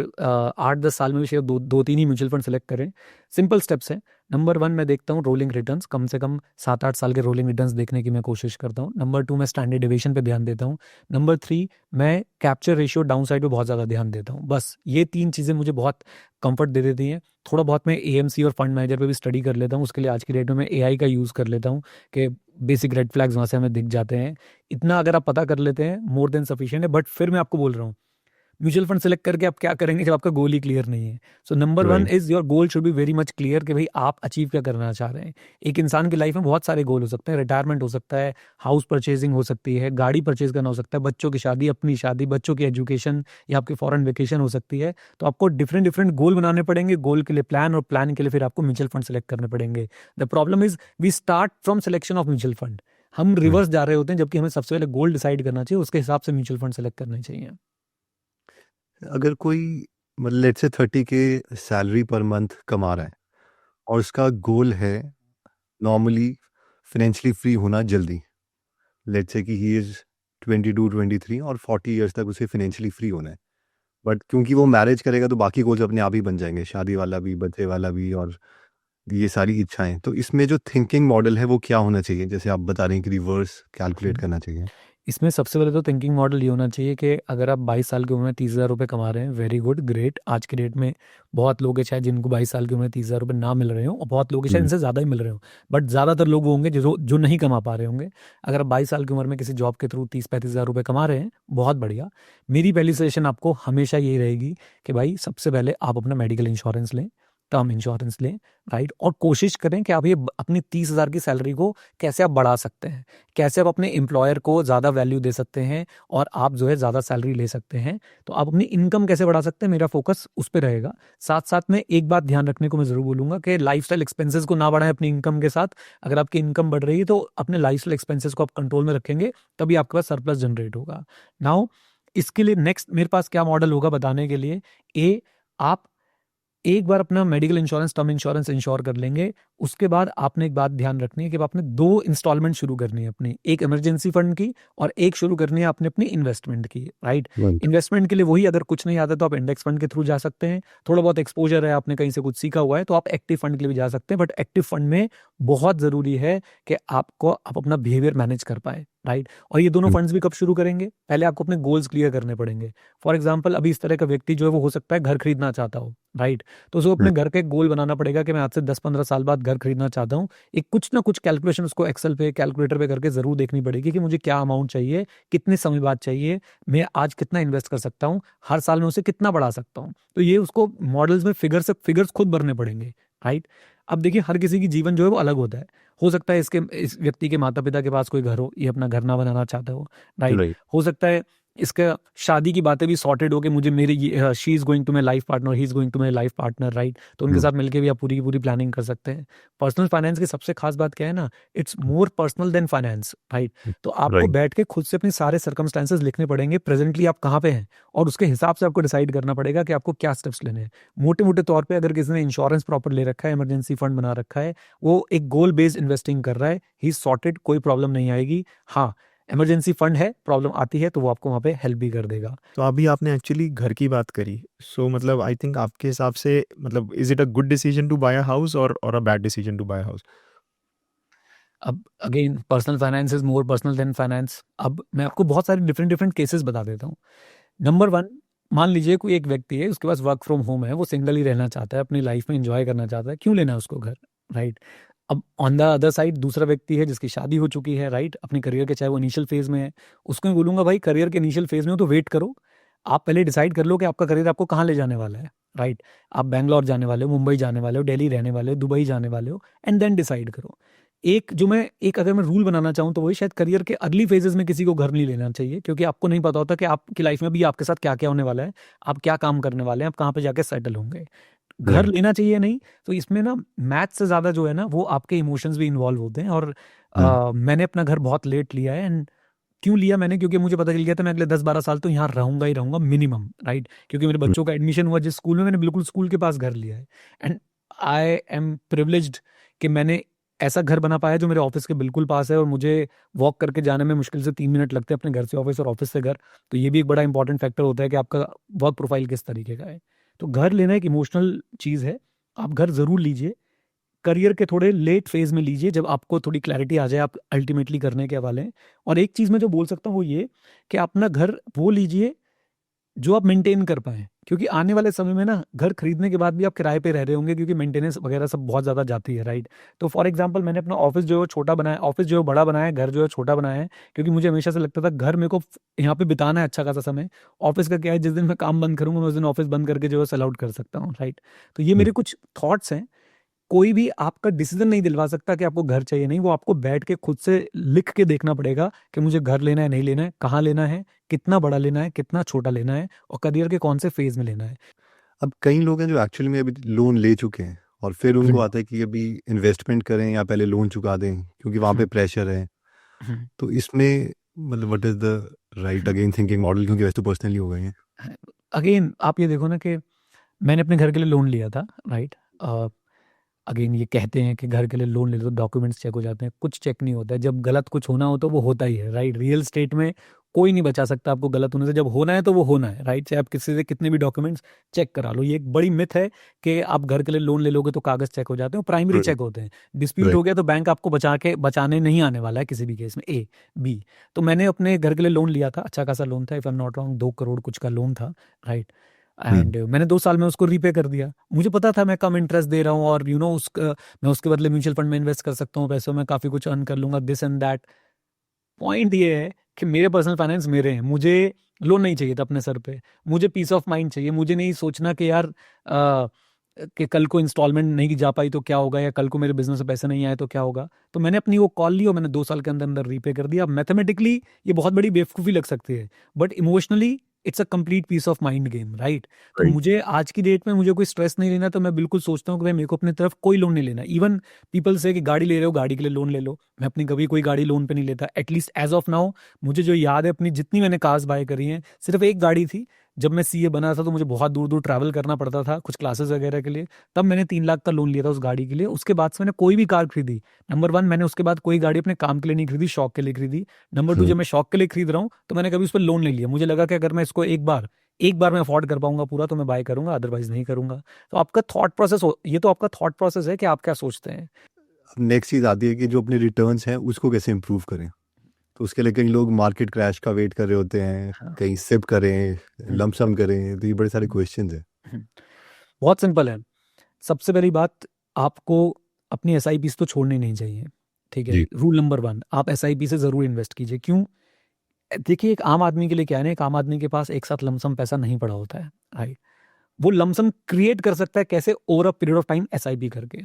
A: 8-10 साल में भी शायद 2-3 ही म्यूचुअल फंड सिलेक्ट करें। सिंपल स्टेप्स हैं। नंबर 1 मैं देखता हूँ रोलिंग रिटर्न्स, कम से कम 7-8 साल के रोलिंग रिटर्न्स देखने की मैं कोशिश करता हूँ। नंबर 2 मैं स्टैंडर्ड डेविएशन पे ध्यान देता हूँ। नंबर 3 मैं कैप्चर रेशियो डाउन साइड पे बहुत ज़्यादा ध्यान देता हूँ। बस ये 3 चीज़ें मुझे बहुत कंफर्ट दे देती हैं। थोड़ा बहुत मैं एएमसी और फंड मैनेजर पे भी स्टडी कर लेता हूँ, उसके लिए आज की डेट में मैं एआई का यूज़ कर लेता हूँ कि बेसिक रेड फ्लैग्स वहाँ से हमें दिख जाते हैं। इतना अगर आप पता कर लेते हैं मोर देन सफिशिएंट है। बट फिर मैं आपको बोल रहा हूँ, म्यूचुअल फंड सेलेक्ट करके आप क्या करेंगे जब आपका गोल ही क्लियर नहीं है। So number 1 is your goal should be very much clear कि भाई आप अचीव क्या करना चाह रहे हैं। एक इंसान की लाइफ में बहुत सारे गोल हो सकते हैं, रिटायरमेंट हो सकता है, हाउस परचेजिंग हो सकती है, गाड़ी परचेज करना हो सकता है, बच्चों की शादी, अपनी शादी, बच्चों की एजुकेशन, या आपकी फॉरेन वेकेशन हो सकती है। तो आपको डिफरेंट डिफरेंट गोल बनाने पड़ेंगे, गोल के लिए प्लान, और प्लान के लिए फिर आपको म्यूचुअल फंड सेलेक्ट करने पड़ेंगे। The problem is we start from selection of mutual fund, हम रिवर्स जा रहे होते हैं, जबकि हमें सबसे पहले गोल डिसाइड करना चाहिए, उसके हिसाब से म्यूचुअल फंड सेलेक्ट करने चाहिए।
B: अगर कोई मतलब लेट्स से 30 के सैलरी पर मंथ कमा रहा है और उसका गोल है नॉर्मली फाइनेंशियली फ्री होना जल्दी, लेट्स से कि ही इज़ 22-23 और 40 इयर्स तक उसे फाइनेंशियली फ्री होना है, बट क्योंकि वो मैरिज करेगा तो बाकी गोल्स अपने आप ही बन जाएंगे, शादी वाला भी, बच्चे वाला भी, और ये सारी इच्छाएं। तो इसमें जो थिंकिंग मॉडल है वो क्या होना चाहिए, जैसे आप बता रहे हैं कि रिवर्स कैलकुलेट करना चाहिए?
A: इसमें सबसे पहले तो थिंकिंग मॉडल ये होना चाहिए कि अगर आप 22 साल की उम्र में 30,000 रुपये कमा रहे हैं, वेरी गुड, ग्रेट। आज की डेट में बहुत लोग हैं शायद जिनको 22 साल की उम्र में 30,000 रुपये ना मिल रहे हो, और बहुत लोग हैं शायद इनसे ज़्यादा ही मिल रहे हो, बट ज़्यादातर लोग वो होंगे जो नहीं कमा पा रहे होंगे। अगर आप 22 साल की उम्र में किसी जॉब के थ्रू 30-35,000 रुपये कमा रहे हैं, बहुत बढ़िया। मेरी पहली सजेशन आपको हमेशा यही रहेगी कि भाई सबसे पहले आप अपना मेडिकल इंश्योरेंस लें। टर्म इंश्योरेंस लें, राइट। और कोशिश करें कि आप ये अपनी 30,000 की सैलरी को कैसे आप बढ़ा सकते हैं, कैसे आप अपने एम्प्लॉयर को ज़्यादा वैल्यू दे सकते हैं और आप जो है ज़्यादा सैलरी ले सकते हैं। तो आप अपनी इनकम कैसे बढ़ा सकते हैं, मेरा फोकस उस पर रहेगा। साथ साथ में एक बात ध्यान रखने को मैं ज़रूर बोलूँगा कि लाइफस्टाइल एक्सपेंसेस को ना बढ़ाएं अपनी इनकम के साथ। अगर आपकी इनकम बढ़ रही है तो अपने लाइफस्टाइल एक्सपेंसेस को आप कंट्रोल में रखेंगे, तभी आपके पास सरप्लस जनरेट होगा। नाउ इसके लिए नेक्स्ट मेरे पास क्या मॉडल होगा बताने के लिए। आप एक बार अपना medical insurance, term insurance ensure कर लेंगे, उसके बाद आपने एक बात ध्यान रखनी है कि आपने 2 इंस्टॉलमेंट शुरू करनी है अपनी, एक इमरजेंसी फंड की और एक शुरू करनी है आपने अपनी इन्वेस्टमेंट की, राइट।
B: राइट।
A: इन्वेस्टमेंट के लिए वही, अगर कुछ नहीं आता तो आप इंडेक्स फंड के थ्रू जा सकते हैं। थोड़ा बहुत एक्सपोजर है, आपने कहीं से कुछ सीखा हुआ है तो आप एक्टिव फंड के लिए भी जा सकते हैं। बट एक्टिव फंड में बहुत ज़रूरी है कि आप अपना बिहेवियर मैनेज कर पाए, राइट। और ये दोनों फंड्स भी कब शुरू करेंगे, पहले आपको अपने गोल्स क्लियर करने पड़ेंगे। फॉर एग्जाम्पल, अभी इस तरह का व्यक्ति जो है वो हो सकता है घर खरीदना चाहता हो, राइट। तो उसको अपने घर का एक गोल बनाना पड़ेगा कि मैं आज से 10-15 साल बाद घर खरीदना चाहता हूँ। एक कुछ ना कुछ कैलकुलेशन उसको एक्सेल पे, कैलकुलेटर पे करके जरूर देखनी पड़ेगी कि मुझे क्या अमाउंट चाहिए, कितने समय बाद चाहिए, मैं आज कितना इन्वेस्ट कर सकता हूँ, हर साल में उसे कितना बढ़ा सकता हूँ। तो ये उसको मॉडल्स में फिगर्स खुद भरने पड़ेंगे, राइट। अब देखिए, हर किसी की जीवन जो है वो अलग होता है। हो सकता है इस व्यक्ति के माता पिता के पास कोई घर हो, ये अपना घर ना बनाना चाहता हो, राइट।
B: राइट।
A: हो सकता है इसका शादी की बातें भी सॉर्टेड हो कि मुझे she is going to my life partner, he is going to my life partner, right. तो उनके साथ मिलकर भी आप पूरी की पूरी प्लानिंग कर सकते हैं। पर्सनल फाइनेंस की सबसे खास बात क्या है ना, it's more personal than finance, right. तो आपको
B: राइट।
A: बैठ के खुद से अपने सारे सर्कमस्टेंसेस लिखने पड़ेंगे, प्रेजेंटली आप कहाँ पे हैं, और उसके हिसाब से आपको डिसाइड करना पड़ेगा कि आपको क्या स्टेप्स लेने हैं। मोटे मोटे तौर पे अगर किसी ने इंश्योरेंस प्रॉपर ले रखा है, इमरजेंसी फंड बना रखा है, वो एक गोल बेस्ड इन्वेस्टिंग कर रहा है, ही सॉर्टेड, कोई प्रॉब्लम नहीं आएगी। हाँ, इमरजेंसी फंड है, प्रॉब्लम आती है तो वो आपको वहाँ पे हेल्प भी कर देगा।
C: तो अभी आपने एक्चुअली घर की बात करी, सो मतलब आई थिंक आपके हिसाब से मतलब is it a good decision to buy a house और a bad decision to buy a house?
A: अब again, personal finance is more personal than finance. अब मैं आपको बहुत सारे डिफरेंट डिफरेंट केसेस बता देता हूँ। नंबर 1, मान लीजिए कोई एक व्यक्ति है, उसके पास वर्क फ्रॉम होम है, वो सिंगल ही रहना चाहता है, अपनी लाइफ में एंजॉय करना चाहता है, क्यों लेना है उसको घर, राइट। अब ऑन द अदर साइड दूसरा व्यक्ति है जिसकी शादी हो चुकी है, राइट, अपने करियर के, चाहे वो इनिशियल फेज में है, उसको मैं बोलूंगा भाई करियर के इनिशियल फेज में हो तो वेट करो। आप पहले डिसाइड कर लो कि आपका करियर आपको कहाँ ले जाने वाला है, राइट। आप बैंगलोर जाने वाले हो, मुंबई जाने वाले हो, दिल्ली रहने वाले हो, दुबई जाने वाले हो, एंड देन डिसाइड करो। अगर मैं रूल बनाना चाहूँ तो वही, शायद करियर के अर्ली फेजेस में किसी को घर नहीं लेना चाहिए, क्योंकि आपको नहीं पता होता कि आपकी लाइफ में भी आपके साथ क्या क्या होने वाला है, आप क्या काम करने वाले हैं, आप कहाँ पे जाके सेटल होंगे। घर
B: राइट।
A: लेना चाहिए नहीं, तो इसमें ना मैथ से ज़्यादा जो है ना वो आपके इमोशंस भी इन्वॉल्व होते हैं। और मैंने अपना घर बहुत लेट लिया है, एंड क्यों लिया मैंने, क्योंकि मुझे पता चल गया था मैं अगले 10-12 साल तो यहाँ रहूंगा ही रहूंगा मिनिमम, राइट। क्योंकि मेरे बच्चों का एडमिशन हुआ जिस स्कूल में, मैंने बिल्कुल स्कूल के पास घर लिया है। एंड आई एम प्रिविलेज्ड कि मैंने ऐसा घर बना पाया जो मेरे ऑफिस के बिल्कुल पास है, और मुझे वॉक करके जाने में मुश्किल से 3 मिनट लगते हैं अपने घर से ऑफिस और ऑफिस से घर। तो ये भी एक बड़ा इंपॉर्टेंट फैक्टर होता है कि आपका वर्क प्रोफाइल किस तरीके का है। तो घर लेना एक इमोशनल चीज़ है, आप घर ज़रूर लीजिए, करियर के थोड़े लेट फेज में लीजिए, जब आपको थोड़ी क्लैरिटी आ जाए आप अल्टीमेटली करने के वाले हैं। और एक चीज़ मैं जो बोल सकता हूँ वो ये कि आप ना घर वो लीजिए जो आप मेंटेन कर पाएँ, क्योंकि आने वाले समय में ना घर खरीदने के बाद भी आप किराए पे रह रहे होंगे, क्योंकि मेंटेनेंस वगैरह सब बहुत ज़्यादा जाती है, राइट। तो फॉर एग्जांपल, मैंने अपना ऑफिस जो है छोटा बनाया, ऑफिस जो है बड़ा बनाया है, घर जो है छोटा बनाया है, क्योंकि मुझे हमेशा से लगता था घर मेरे को यहाँ पे बिताना है अच्छा खासा समय। ऑफिस का क्या है, जिस दिन मैं काम बंद करूंगा मैं उस दिन ऑफिस बंद करके जो है सेल आउट कर सकता हूँ, राइट। तो ये मेरे कुछ थॉट्स हैं। कोई भी आपका डिसीजन नहीं दिलवा सकता कि आपको घर चाहिए नहीं, वो आपको बैठ के खुद से लिख के देखना पड़ेगा कि मुझे घर लेना है नहीं लेना है, कहाँ लेना है, कितना बड़ा लेना है, कितना छोटा लेना है, और करियर के कौन से फेज में लेना है।
B: अब कई लोग हैं जो एक्चुअली में अभी लोन ले चुके हैं और फिर उनको
A: हम्म,
B: आता है कि अभी इन्वेस्टमेंट करें या पहले लोन चुका दें, क्योंकि वहाँ पे
A: हम्म,
B: प्रेशर है।
A: हम्म,
B: तो इसमें मतलब what is the right
A: hmm.
B: Again thinking model, क्योंकि वैसे तो पर्सनली हो गए हैं।
A: अगेन आप ये देखो ना कि मैंने अपने घर के लिए लोन लिया था, राइट। अगेन ये कहते हैं कि घर के लिए लोन ले लो, डॉक्यूमेंट्स चेक हो जाते हैं, कुछ चेक नहीं होता है। जब गलत कुछ होना हो तो वो होता ही है, राइट। रियल स्टेट में कोई नहीं बचा सकता आपको गलत होने से, जब होना है तो वो होना है, राइट। चाहे आप किसी से कितने भी डॉक्यूमेंट्स चेक करा लो। ये एक बड़ी मिथ है कि आप घर के लिए लोन ले लोगे तो कागज चेक हो जाते हैं, प्राइमरी चेक होते हैं। Dispute
B: right.
A: हो गया तो बैंक आपको बचाने नहीं आने वाला है किसी भी केस में, ए बी। तो मैंने अपने घर के लिए लोन लिया था, अच्छा खासा लोन था, if I am not wrong 2 crore कुछ का लोन था, राइट। एंड मैंने 2 साल में उसको रीपे कर दिया। मुझे पता था मैं कम इंटरेस्ट दे रहा हूँ, और मैं उसके बदले म्यूचुअल फंड में इन्वेस्ट कर सकता हूँ, पैसों में काफ़ी कुछ अर्न कर लूंगा, दिस एंड दैट। पॉइंट ये है कि मेरे पर्सनल फाइनेंस मेरे हैं, मुझे लोन नहीं चाहिए था अपने सर पे। मुझे पीस ऑफ माइंड चाहिए, मुझे नहीं सोचना कि यार कि कल को इंस्टॉलमेंट नहीं जा पाई तो क्या होगा, या कल को मेरे बिजनेस में पैसे नहीं आए तो क्या होगा। तो मैंने अपनी वो कॉल ली और मैंने 2 साल के अंदर अंदर रीपे कर दिया। मैथमेटिकली ये बहुत बड़ी बेवकूफ़ी लग सकती है, but emotionally it's a complete piece of mind game, right. तो
B: राइट।
A: मुझे आज की डेट में मुझे कोई स्ट्रेस नहीं लेना, तो मैं बिल्कुल सोचता हूँ कि भाई मेरे को अपनी तरफ कोई लोन नहीं लेना। इवन पीपल से कि गाड़ी ले रहे हो, गाड़ी के लिए लोन ले लो, मैं अपनी कभी कोई गाड़ी लोन पे नहीं लेता। एटलीस्ट एज ऑफ नाउ मुझे जो याद है, अपनी जितनी मैंने कार्स बाय करी हैं, सिर्फ एक गाड़ी थी। जब मैं सीए बना था तो मुझे बहुत दूर दूर ट्रैवल करना पड़ता था कुछ क्लासेस वगैरह के लिए, तब मैंने 3 लाख का लोन लिया था उस गाड़ी के लिए। उसके बाद से मैंने कोई भी कार खरीदी, नंबर 1 मैंने उसके बाद कोई गाड़ी अपने काम के लिए नहीं खरीदी, शौक के लिए खरीदी। नंबर 2 जब मैं शौक के लिए खरीद रहा हूँ तो मैंने कभी उस पर लोन नहीं लिया। मुझे लगा कि अगर मैं इसको एक बार मैं अफोर्ड कर पाऊंगा पूरा तो मैं बाय करूंगा, अदरवाइज नहीं करूंगा। तो आपका थॉट प्रोसेस ये तो आपका थॉट प्रोसेस है कि आप क्या सोचते हैं।
B: अब नेक्स्ट चीज़ आती है कि जो अपने रिटर्न्स हैं उसको कैसे इम्प्रूव करें। तो उसके लिए कई लोग मार्केट क्रैश का वेट कर रहे होते हैं,
A: हाँ।
B: कहीं सिप करें,
A: हम्म,
B: लमसम करें, तो ये बड़े सारे
A: हम्म,
B: क्वेश्चंस हैं।
A: हम्म। बहुत सिंपल है। सबसे पहली बात, आपको अपनी एसआईपी तो छोड़नी नहीं चाहिए, ठीक है।
B: जी।
A: रूल नंबर 1, आप एसआईपी से जरूर इन्वेस्ट कीजिए। क्यों? देखिए, एक आम आदमी के लिए क्या है ना, एक आम आदमी के पास एक साथ लमसम पैसा नहीं पड़ा होता है, राइट। वो लमसम क्रिएट कर सकता है कैसे? Over a period of time SIP करके,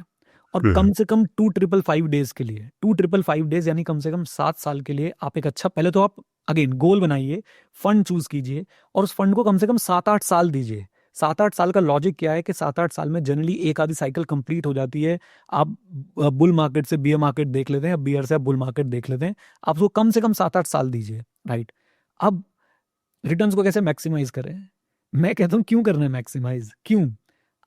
A: और कम से कम 2555 डेज के लिए, 2555 डेज यानी कम से कम 7 साल के लिए आप एक अच्छा, पहले तो आप अगेन गोल बनाइए, फंड चूज कीजिए, और उस फंड को कम से कम 7-8 साल दीजिए। 7-8 साल का लॉजिक क्या है कि 7-8 साल में जनरली एक आधी साइकिल कंप्लीट हो जाती है। आप बुल मार्केट से बियर मार्केट देख लेते हैं, बियर से आप बुल मार्केट देख लेते हैं। आप उसको कम से कम 7-8 साल दीजिए, राइट। अब रिटर्न्स को कैसे मैक्सिमाइज करें? मैं कहता हूँ क्यों करना है मैक्सिमाइज, क्यों?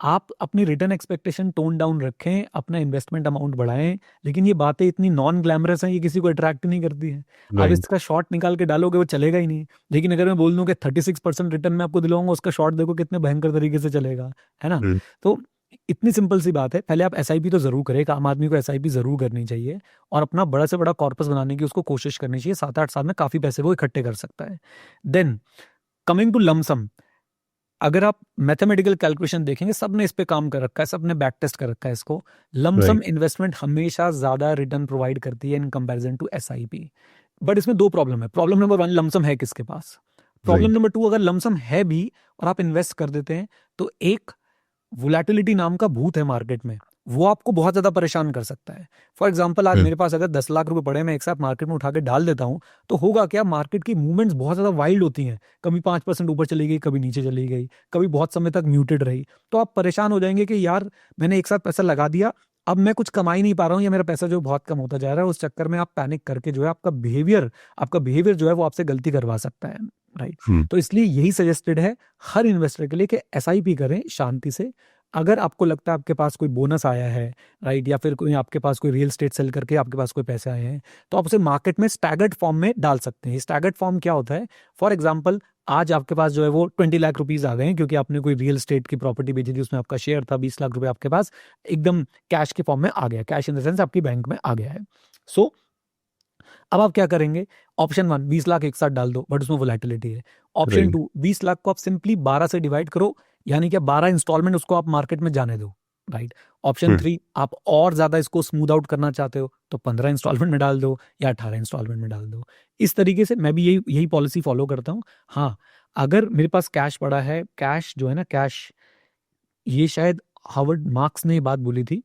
A: आप अपनी रिटर्न एक्सपेक्टेशन टोन डाउन रखें, अपना इन्वेस्टमेंट अमाउंट बढ़ाएं, लेकिन ये बातें इतनी नॉन ग्लैमरस हैं, ये किसी को अट्रैक्ट नहीं करती हैं। आप
B: राइट।
A: इसका शॉर्ट निकाल के डालोगे वो चलेगा ही नहीं। लेकिन अगर मैं बोल दूं कि 36% रिटर्न में आपको दिलाऊंगा, उसका शॉर्ट देखो कितने भयंकर तरीके से चलेगा, है ना। तो इतनी सिंपल सी बात है। पहले आप एसआईपी तो जरूर करें, एक आम आदमी को एसआईपी जरूर करनी चाहिए, और अपना बड़ा से बड़ा कॉर्पस बनाने की उसको कोशिश करनी चाहिए। 7-8 साल में काफी पैसे वो इकट्ठे कर सकता है। देन कमिंग टू लमसम, अगर आप मैथमेटिकल कैलकुलेशन देखेंगे, सबने इस पे काम कर रखा है, सबने बैक टेस्ट कर रखा है इसको। Lump sum
B: right.
A: इन्वेस्टमेंट हमेशा ज्यादा रिटर्न प्रोवाइड करती है in comparison to SIP. But इसमें 2 प्रॉब्लम है। प्रॉब्लम नंबर 1, लमसम है किसके पास। Problem
B: right.
A: नंबर 2, अगर लमसम है भी और आप इन्वेस्ट कर देते हैं, तो एक वोलेटिलिटी नाम का भूत है मार्केट में, वो आपको बहुत ज्यादा परेशान कर सकता है। फॉर एग्जाम्पल, आज मेरे पास अगर 10 लाख रुपए पड़े, मैं एक साथ मार्केट में उठा के डाल देता हूं, तो होगा क्या, मार्केट की मूवमेंट्स बहुत ज्यादा वाइल्ड होती हैं। कभी 5% ऊपर चली गई, कभी नीचे चली गई, कभी बहुत समय तक म्यूटेड रही। तो आप परेशान हो जाएंगे कि यार मैंने एक साथ पैसा लगा दिया, अब मैं कुछ कमा ही नहीं पा रहा हूँ, या मेरा पैसा जो बहुत कम होता जा रहा है। उस चक्कर में आप पैनिक करके जो है आपका बिहेवियर जो है वो आपसे गलती करवा सकता है, राइट। तो इसलिए यही सजेस्टेड है हर इन्वेस्टर के लिए कि एसआईपी करें शांति से। अगर आपको लगता है आपके पास कोई बोनस आया है, राइट, या फिर कोई आपके पास कोई रियल स्टेट सेल करके आपके पास कोई पैसे आए हैं, तो आप उसे मार्केट में स्टैगर्ड फॉर्म में डाल सकते हैं। स्टैगर्ड फॉर्म क्या होता है? फॉर एग्जांपल, आज आपके पास जो है वो 20 लाख रुपीज आ गए हैं, क्योंकि आपने कोई रियल स्टेट की प्रॉपर्टी बेची थी, उसमें आपका शेयर था, 20 लाख रुपए आपके पास एकदम कैश के फॉर्म में आ गया, कैश इन द सेंस आपकी बैंक में आ गया है। सो अब आप क्या करेंगे? ऑप्शन 1, 20 लाख एक साथ डाल दो, बट उसमें वोलेटिलिटी है। Option
B: right.
A: 2, 20 लाख को आप सिंपली 12 से डिवाइड करो, यानी कि 12 इंस्टॉलमेंट उसको आप मार्केट में जाने दो, राइट। ऑप्शन 3, आप और ज्यादा इसको स्मूथ आउट करना चाहते हो तो 15 इंस्टॉलमेंट में डाल दो या 18 इंस्टॉलमेंट में डाल दो। इस तरीके से मैं भी यही पॉलिसी फॉलो करता हूँ। हाँ, अगर मेरे पास कैश पड़ा है, कैश जो है ना, कैश, ये शायद हार्वर्ड मार्क्स ने ये बात बोली थी,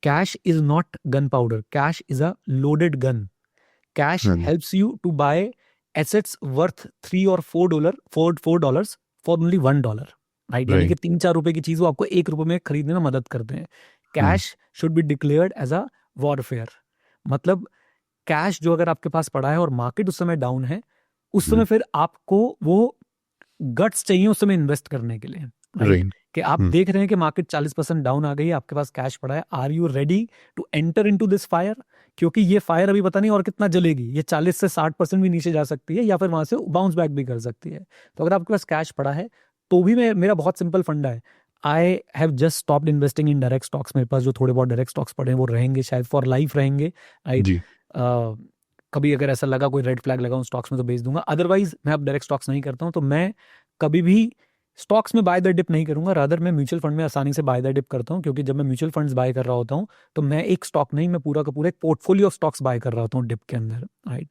A: cash is not gonna powder, cash is a loaded gun. Cash helps you to buy assets worth $3 or $4 for only $1, right? यानी कि 3-4 रुपए की चीज वो आपको 1 रुपए में खरीदने में मदद करते हैं। Cash should be declared as a warfare. मतलब कैश जो अगर आपके पास पड़ा है और मार्केट उस समय डाउन है, उस समय फिर आपको वो गट्स चाहिए उस समय इन्वेस्ट करने के लिए, राइट। कि आप देख रहे हैं कि मार्केट 40% डाउन आ गई है, आपके पास कैश पड़ा है, are you ready to enter into this fire? क्योंकि ये फायर अभी पता नहीं और कितना जलेगी, ये 40 से 60% भी नीचे जा सकती है, या फिर वहां से बाउंस बैक भी कर सकती है। तो अगर आपके पास कैश पड़ा है तो भी मेरा बहुत सिंपल फंडा है, I have just stopped investing in direct stocks. मेरे पास जो थोड़े बहुत डायरेक्ट स्टॉक्स पड़े हैं वो रहेंगे शायद फॉर लाइफ रहेंगे, राइट। कभी अगर ऐसा लगा कोई रेड फ्लैग लगा उन स्टॉक्स में तो बेच दूंगा, अदरवाइज मैं अब डायरेक्ट स्टॉक्स नहीं करता हूँ। तो मैं कभी भी स्टॉक्स में बाय द डिप नहीं करूंगा, रादर मैं म्यूचुअल फंड में आसानी से बाय द डिप करता हूं। क्योंकि जब मैं म्यूचुअल फंड्स बाय कर रहा होता हूं तो मैं एक स्टॉक नहीं, मैं पूरा का पूरा एक पोर्टफोलियो ऑफ स्टॉक्स बाय कर रहा होता हूं डिप के अंदर, राइट।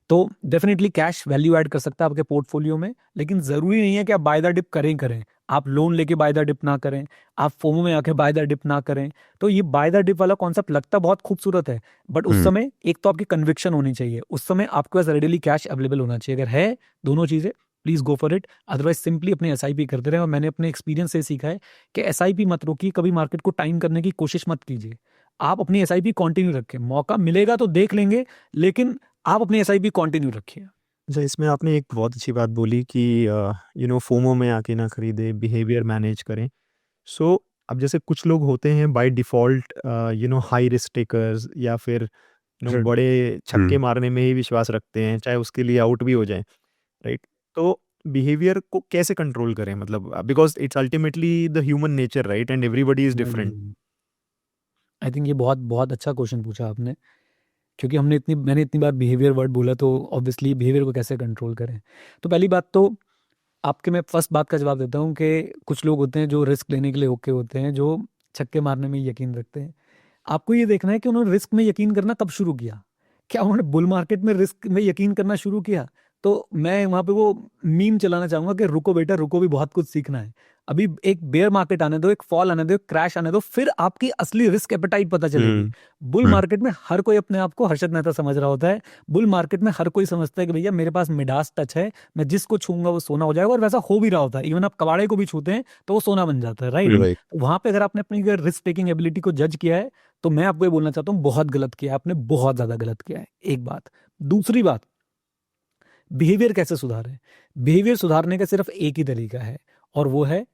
A: तो डेफिनेटली कैश वैल्यू ऐड कर सकता है आपके पोर्टफोलियो में, लेकिन जरूरी नहीं है कि आप बाय द डिप करें। आप लोन लेके बाय द डिप ना करें, आप फोमो में आके बाय द डिप ना करें। तो ये बाय द डिप वाला कॉन्सेप्ट लगता बहुत खूबसूरत है, बट उस समय एक तो आपकी कन्विक्शन होनी चाहिए, उस समय आपके पास रेडिली कैश अवेलेबल होना चाहिए। अगर है दोनों चीजें, please go for it. Otherwise simply अपने एसआईपी करते रहे। और मैंने अपने एक्सपीरियंस से सीखा है कि एसआईपी मत रोकिए, कभी मार्केट को टाइम करने की कोशिश मत कीजिए। आप अपनी एसआईपी कंटिन्यू रखें, मौका मिलेगा तो देख लेंगे, लेकिन आप अपनी एसआईपी कंटिन्यू रखिए।
C: अच्छा, इसमें आपने एक बहुत अच्छी बात बोली कि फोमो में आके ना खरीदे, बिहेवियर मैनेज करें। सो अब जैसे कुछ लोग होते हैं by default high risk takers, या फिर बड़े छक्के मारने में ही विश्वास रखते हैं, चाहे उसके लिए आउट भी हो जाएँ, राइट? तो बिहेवियर को कैसे कंट्रोल करें? मतलब because it's ultimately the human nature, right? And everybody is different.
A: I think ये बहुत बहुत अच्छा क्वेश्चन पूछा आपने, क्योंकि मैंने इतनी बार बिहेवियर वर्ड बोला, तो ऑब्वियसली बिहेवियर को कैसे कंट्रोल करें। तो पहली बात तो आपके, मैं फर्स्ट बात का जवाब देता हूँ कि कुछ लोग होते हैं जो रिस्क लेने के लिए ओके होते हैं, जो छक्के मारने में यकीन रखते हैं। आपको ये देखना है कि उन्होंने रिस्क में यकीन करना कब शुरू किया। क्या उन्होंने बुल मार्केट में रिस्क में यकीन करना शुरू किया? तो मैं वहां पे वो मीम चलाना चाहूंगा कि रुको बेटा रुको, भी बहुत कुछ सीखना है। अभी एक बेयर मार्केट आने दो, एक फॉल आने दो, एक क्रैश आने दो, फिर आपकी असली रिस्क एपेटाइट पता चलेगी। बुल मार्केट में हर कोई अपने आप को हर्षद मेहता समझ रहा होता है। बुल मार्केट में हर कोई समझता है कि भैया मेरे पास मिडास टच है, मैं जिसको छूंगा वो सोना हो जाएगा, और वैसा हो भी रहा होता है। इवन आप कबाड़े को भी छूते हैं तो वो सोना बन जाता है, राइट?
B: राइट।
A: तो वहां पे अगर आपने अपनी रिस्क टेकिंग एबिलिटी को जज किया है, तो मैं आपको ये बोलना चाहता हूँ, बहुत गलत किया है आपने, बहुत ज्यादा गलत किया है। एक बात। दूसरी बात, बिहेवियर कैसे सुधारें? बिहेवियर सुधारने का सिर्फ एक ही तरीका है, और वो है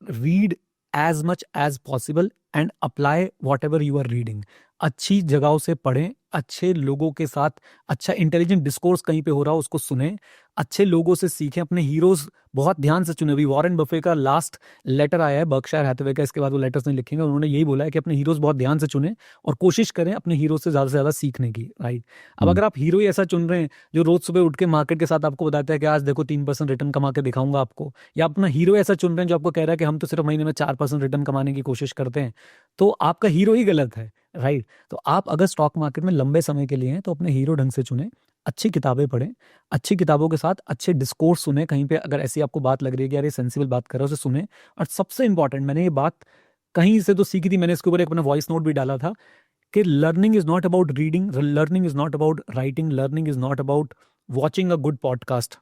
A: read as much as possible and apply whatever you are reading. अच्छी जगहों से पढ़ें, अच्छे लोगों के साथ अच्छा इंटेलिजेंट डिस्कोर्स कहीं पे हो रहा हो उसको सुने, अच्छे लोगों से सीखें, अपने हीरोज बहुत ध्यान से चुने। अभी वॉरेन बफे का लास्ट लेटर आया है बर्कशायर हैथवे का, इसके बाद वो लेटर्स नहीं लिखेंगे। उन्होंने यही बोला है कि अपने हीरोज बहुत ध्यान से चुने और कोशिश करें अपने हीरो से ज्यादा सीखने की, राइट? अब अगर आप हीरो ही ऐसा चुन रहे हैं जो रोज सुबह उठ के मार्केट के साथ आपको बताता है कि आज देखो 3% रिटर्न कमा के दिखाऊंगा आपको, या अपना हीरो ऐसा चुन रहे हैं जो आपको कह रहा है कि हम तो सिर्फ महीने में 4% रिटर्न कमाने की कोशिश करते हैं, तो आपका हीरो ही गलत है, राइट? तो आप अगर स्टॉक मार्केट में लंबे समय के लिए हैं तो अपने हीरो ढंग से चुने, अच्छी किताबें पढ़ें, अच्छी किताबों के साथ अच्छे डिस्कोर्स सुने। कहीं पे अगर ऐसी आपको बात लग रही है कि यार ये सेंसिबल बात कर रहा है, उसे सुने। और सबसे इंपॉर्टेंट, मैंने ये बात कहीं से तो सीखी थी, मैंने इसके ऊपर एक अपना वॉइस नोट भी डाला था कि learning is not about reading, learning is not about writing, learning is not about watching a good podcast,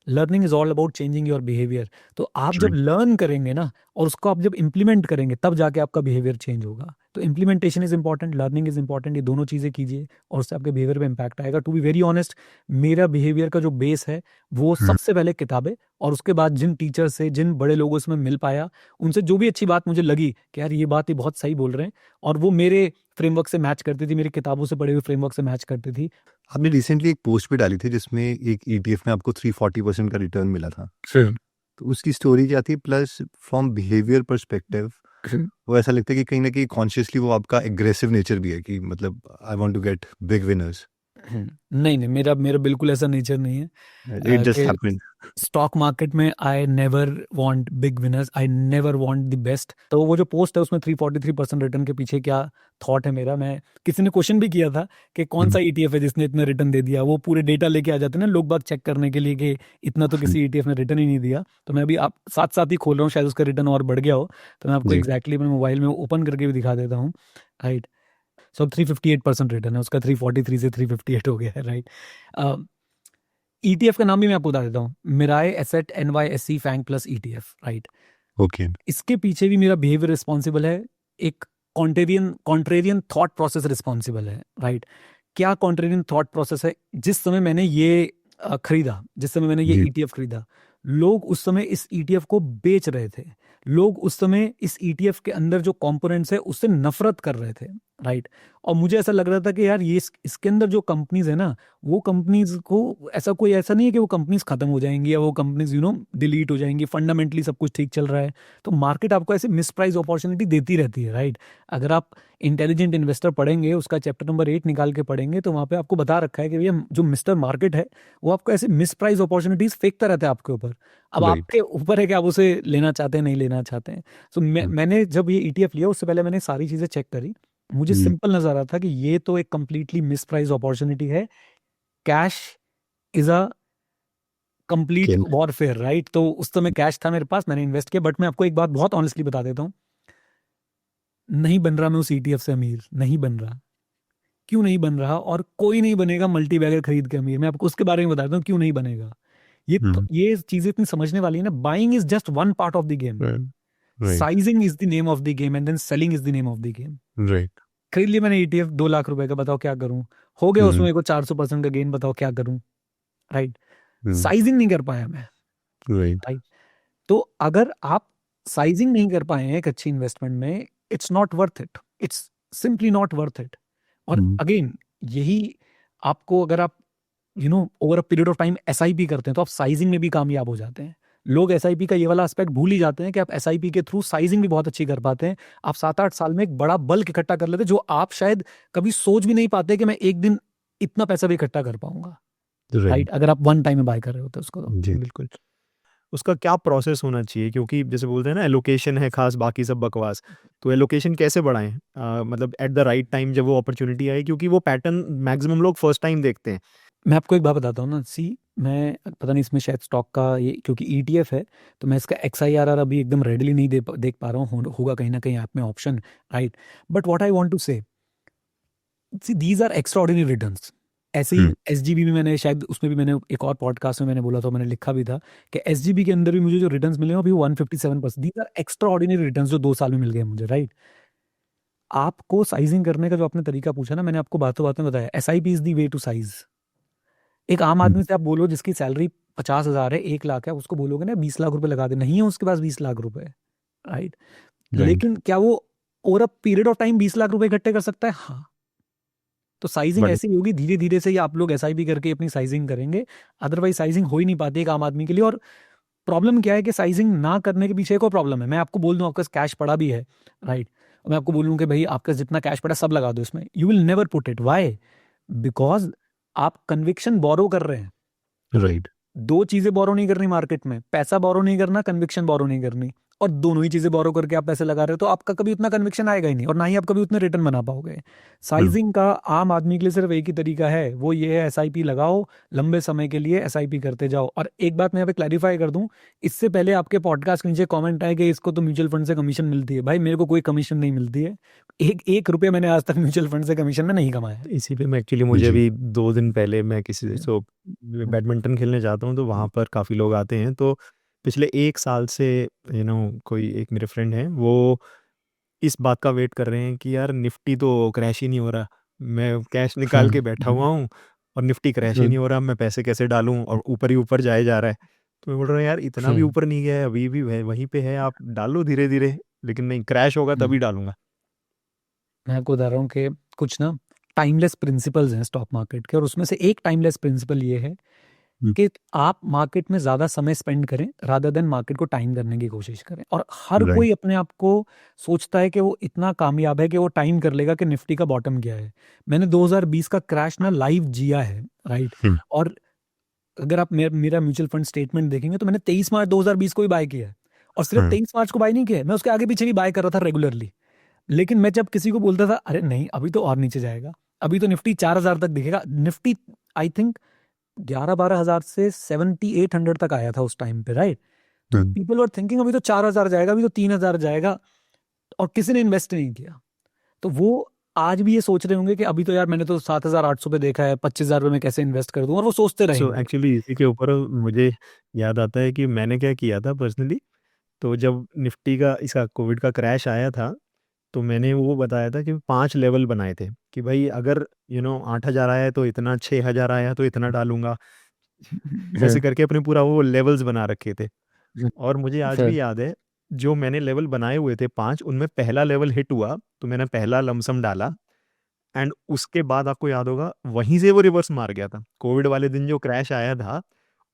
A: learning is all about changing your behaviour. तो आप जब लर्न करेंगे ना, और उसको आप जब इंप्लीमेंट करेंगे, तब जाके आपका बिहेवियर चेंज होगा। तो implementation is important, learning is important, ये दोनों चीजें कीजिए और उससे आपके बिहेवियर पे इम्पैक्ट आएगा। टू बी वेरी ऑनेस्ट, मेरा बिहेवियर का जो बेस है वो सबसे पहले किताबें, और उसके बाद जिन टीचर से, जिन बड़े लोगों से मैं मिल पाया, उनसे जो भी अच्छी बात मुझे लगी कि यार ये बात ये बहुत सही बोल रहे हैं, और वो मेरे फ्रेमवर्क से मैच करती थी, मेरी किताबों से पढ़े हुए फ्रेमवर्क से मैच करती थी।
B: आपने रिसेंटली एक पोस्ट भी डाली थी जिसमें एक ईटीएफ में आपको 340% का रिटर्न मिला था, तो उसकी स्टोरी क्या थी? प्लस फ्रॉम बिहेवियर पर्सपेक्टिव वो ऐसा लगता है कि कहीं ना कहीं कॉन्शियसली वो आपका एग्रेसिव नेचर भी है कि मतलब I want to get big winners.
A: नहीं नहीं, मेरा मेरा बिल्कुल ऐसा नेचर नहीं है
B: इट जस्ट
A: कि
B: हैपेंड।
A: स्टॉक मार्केट में I never want big winners, I never want the best. तो वो जो पोस्ट है उसमें 343% रिटर्न के पीछे क्या थॉट है मेरा, मैं, किसी ने क्वेश्चन भी किया था कि कौन सा ईटीएफ है जिसने इतना रिटर्न दे दिया। वो पूरे डेटा लेके आ जाते हैं ना लोग बाग चेक करने के लिए कि इतना तो किसी ईटीएफ ने रिटर्न ही नहीं दिया। तो मैं अभी आप साथ साथ ही खोल रहा हूँ, शायद उसका रिटर्न और बढ़ गया हो, तो मैं आपको एग्जैक्टली अपने मोबाइल में ओपन करके भी दिखा देता हूँ, राइट? सो 358% रिटर्न है उसका, 343 से 358 हो गया है, राइट? ईटीएफ का नाम भी मैं आपको बता देता हूँ, Mirae asset NYSE FANG plus ETF, right?
B: Okay.
A: इसके पीछे भी मेरा बिहेवियर रिस्पॉन्सिबल है, एक कॉन्ट्रेरियन थॉट प्रोसेस रिस्पॉन्सिबल है, राइट? क्या कॉन्ट्रेरियन थॉट प्रोसेस है? जिस समय मैंने ये खरीदा, जिस समय मैंने ये ईटीएफ खरीदा, लोग उस समय इस ईटीएफ को बेच रहे थे। लोग उस समय इस ईटीएफ के अंदर जो कंपोनेंट्स है उससे नफरत कर रहे थे, राइट? और मुझे ऐसा लग रहा था कि यार ये इसके अंदर जो कंपनीज है ना, वो कंपनीज को ऐसा नहीं है कि वो कंपनीज खत्म हो जाएंगी या वो कंपनीज डिलीट हो जाएंगी। फंडामेंटली सब कुछ ठीक चल रहा है। तो मार्केट आपको ऐसे मिसप्राइस अपॉर्चुनिटी देती रहती है, राइट? अगर आप इंटेलिजेंट इन्वेस्टर पढ़ेंगे, उसका चैप्टर नंबर 8 निकाल के पढ़ेंगे, तो वहां पे आपको बता रखा है कि भैया जो मिस्टर मार्केट है वो आपको ऐसे मिसप्राइस अपॉर्चुनिटीज फेंकता रहता है आपके ऊपर। अब आपके ऊपर है कि आप उसे लेना चाहते हैं नहीं लेना चाहते हैं। सो मैंने जब ये ईटीएफ लिया उससे पहले मैंने सारी चीजें चेक करी। मुझे सिंपल नजर आता था कि ये तो एक कंप्लीटली मिसप्राइस अपॉर्चुनिटी है। कैश इज अ कंप्लीट
C: खेल
A: वॉरफेयर, राइट? तो उस समय कैश था मेरे पास, मैंने इन्वेस्ट किया। बट मैं आपको एक बात बहुत ऑनेस्टली बता देता हूँ, नहीं बन रहा मैं उस ETF से अमीर, नहीं बन रहा। क्यों नहीं बन रहा? और कोई नहीं बनेगा मल्टी बैगर खरीद के अमीर। मैं आपको उसके बारे में बताता हूँ क्यों नहीं बनेगा। ये चीजें इतनी समझने वाली है ना। Buying is just one part of the game,
C: right
A: sizing is the name of the game, and then selling is the name of the game.
C: Right
A: खरीद लिया मैंने ETF 2 लाख रुपए का, बताओ क्या करूं? हो गया उसमें मेरे को 400% का गेन, बताओ क्या करूं? राइट? साइजिंग नहीं कर पाया मैं,
C: राइट
A: राइट? तो अगर आप साइजिंग नहीं कर पाए हैं एक अच्छी इन्वेस्टमेंट में, it's not worth it, it's simply not worth it. और अगेन यही आपको, अगर आप over a period of time SIP करते हैं तो आप साइजिंग में भी कामयाब हो जाते हैं। लोग SIP का ये वाला एस्पेक्ट भूल ही जाते हैं कि आप SIP के थ्रू साइजिंग भी बहुत अच्छी कर पाते हैं। आप 7-8 साल में एक बड़ा बल्क इकट्ठा कर लेते हैं, जो आप शायद कभी सोच भी नहीं पाते कि मैं एक दिन इतना पैसा भी इकट्ठा कर पाऊंगा, राइट? अगर आप वन टाइम में बाय कर रहे होते उसको तो।
C: जी बिल्कुल। उसका क्या प्रोसेस होना चाहिए? क्योंकि जैसे बोलते हैं ना, एलोकेशन है खास, बाकी सब बकवास। तो एलोकेशन कैसे बढ़ाएं? मतलब एट द राइट टाइम जब वो अपॉर्चुनिटी आई, क्योंकि वो पैटर्न मैक्सिमम लोग फर्स्ट टाइम देखते हैं।
A: मैं आपको एक बात बताता हूँ ना, मैं पता नहीं इसमें शायद स्टॉक का ये, क्योंकि ETF है तो मैं इसका XIRR अभी एकदम रेडीली नहीं देख पा रहा हूँ। होगा कहीं ना कहीं ऐप में option, right? But what I want to say, see these are extraordinary returns. ऐसे ही SGB भी मैंने शायद, उसमें भी मैंने एक और पॉडकास्ट में मैंने बोला था, मैंने लिखा भी था कि SGB के अंदर भी मुझे जो रिटर्न्स मिले हैं अभी 157%। दीज आर एक्स्ट्राऑर्डिनरी रिटर्न्स जो 2 साल में मिल गए मुझे, राइट? आपको साइजिंग करने का जो आपने तरीका पूछा ना, मैंने आपको बातों बातों में बताया, SIP is the way to size. एक आम आदमी से आप बोलो जिसकी सैलरी 50,000 है, 1 लाख है, उसको बोलोगे ना 20 लाख रुपए लगा दे, नहीं है उसके पास 20 लाख रुपए, राइट? लेकिन क्या वो over a period of time 20 lakh रुपए इकट्ठे कर सकता है? हाँ। तो साइजिंग ऐसी ही होगी, धीरे धीरे से ही आप लोग SIP करके अपनी साइजिंग करेंगे। अदरवाइज साइजिंग हो ही नहीं पाती एक आम आदमी के लिए। और प्रॉब्लम क्या है कि साइजिंग ना करने के पीछे एक और प्रॉब्लम है। मैं आपको बोल दूं आपका कैश पड़ा भी है, राइट? और मैं आपको बोलूं कि भाई आपका जितना कैश पड़ा सब लगा दो इसमें, you will never put it. Why? Because आप कन्विक्शन बोरो कर रहे हैं।
C: राइट
A: 2 चीजें बोरो नहीं करनी मार्केट में, पैसा बोरो नहीं करना, कन्विक्शन बोरो नहीं करनी। और दोनों ही चीजें बोरो करके आप पैसे लगा रहे हो तो आपका कभी उतना कन्विक्शन आएगा ही नहीं, और ना ही आप कभी उतने रिटर्न बना पाओगे। साइजिंग का आम आदमी के लिए सिर्फ एक ही तरीका है, वो ये है SIP लगाओ, लंबे समय के लिए SIP करते जाओ। और एक बात मैं यहाँ पे क्लैरिफाई कर दूं, इससे पहले आपके पॉडकास्ट के नीचे कमेंट आए कि इसको तो म्यूचुअल फंड से कमीशन मिलती है। भाई मेरे को कोई कमीशन नहीं मिलती है, एक रुपये मैंने आज तक म्यूचुअल फंड से कमीशन में नहीं कमाया।
C: इसी पे मैं एक्चुअली, मुझे अभी 2 दिन पहले मैं किसी से बैडमिंटन खेलने जाता हूँ, तो वहाँ पर काफ़ी लोग आते हैं। तो पिछले 1 साल से कोई एक मेरे फ्रेंड हैं, वो इस बात का वेट कर रहे हैं कि यार निफ्टी तो क्रैश ही नहीं हो रहा, मैं कैश निकाल के बैठा हुआ हूँ और निफ्टी क्रैश ही नहीं हो रहा, मैं पैसे कैसे डालूं, और ऊपर ही ऊपर जाए जा रहा है। तो मैं बोल रहा हूँ यार इतना भी ऊपर नहीं गया है, अभी भी वहीं पे है, आप डालो धीरे धीरे, लेकिन नहीं, क्रैश होगा तभी डालूंगा।
A: मैं आपको बता रहा हूँ कि कुछ ना टाइमलेस प्रिंसिपल्स हैं स्टॉक मार्केट के, और उसमें से एक टाइमलेस प्रिंसिपल ये है कि आप मार्केट में ज्यादा समय स्पेंड करें रादर देन मार्केट को टाइम करने की कोशिश करें। और हर कोई अपने आप को सोचता है कि वो इतना कामयाब है कि वो टाइम कर लेगा कि निफ्टी का बॉटम क्या है। मैंने 2020 का क्रैश ना लाइव जिया है, राइट? और अगर आप मेरा म्यूचुअल फंड स्टेटमेंट देखेंगे तो मैंने 23 मार्च 2020 को ही बाय किया है। और सिर्फ 23 मार्च को बाय नहीं किया, मैं उसके आगे पीछे भी बाय कर रहा था रेगुलरली। लेकिन मैं जब किसी को बोलता था अरे नहीं अभी तो और नीचे जाएगा, अभी तो निफ्टी 4,000 तक दिखेगा, निफ्टी आई थिंक 11-12 हजार से 7,800 तक आया था उस टाइम पे, राइट? तो पीपल वर थिंकिंग अभी तो 4,000 जाएगा, अभी तो 3,000 जाएगा, और किसी ने इन्वेस्ट नहीं किया। तो वो आज भी ये सोच रहे होंगे कि अभी तो यार मैंने तो 7,800 पे देखा है, 25,000 रुपये में कैसे इन्वेस्ट कर दूं, और वो सोचते
C: सो
A: रहेंगे।
C: एक्चुअली इसी के ऊपर मुझे याद आता है कि मैंने क्या किया था पर्सनली। तो जब निफ्टी का इसका कोविड का क्रैश आया था, तो मैंने वो बताया था कि 5 लेवल बनाए थे कि भाई अगर 8,000 आया है तो इतना, 6,000 आया तो इतना डालूंगा, ऐसे करके अपने पूरा वो लेवल्स बना रखे थे। और मुझे आज भी याद है, जो मैंने लेवल बनाए हुए थे 5, उनमें पहला लेवल हिट हुआ तो मैंने पहला लमसम डाला, एंड उसके बाद आपको याद होगा वहीं से वो रिवर्स मार गया था। कोविड वाले दिन जो क्रैश आया था,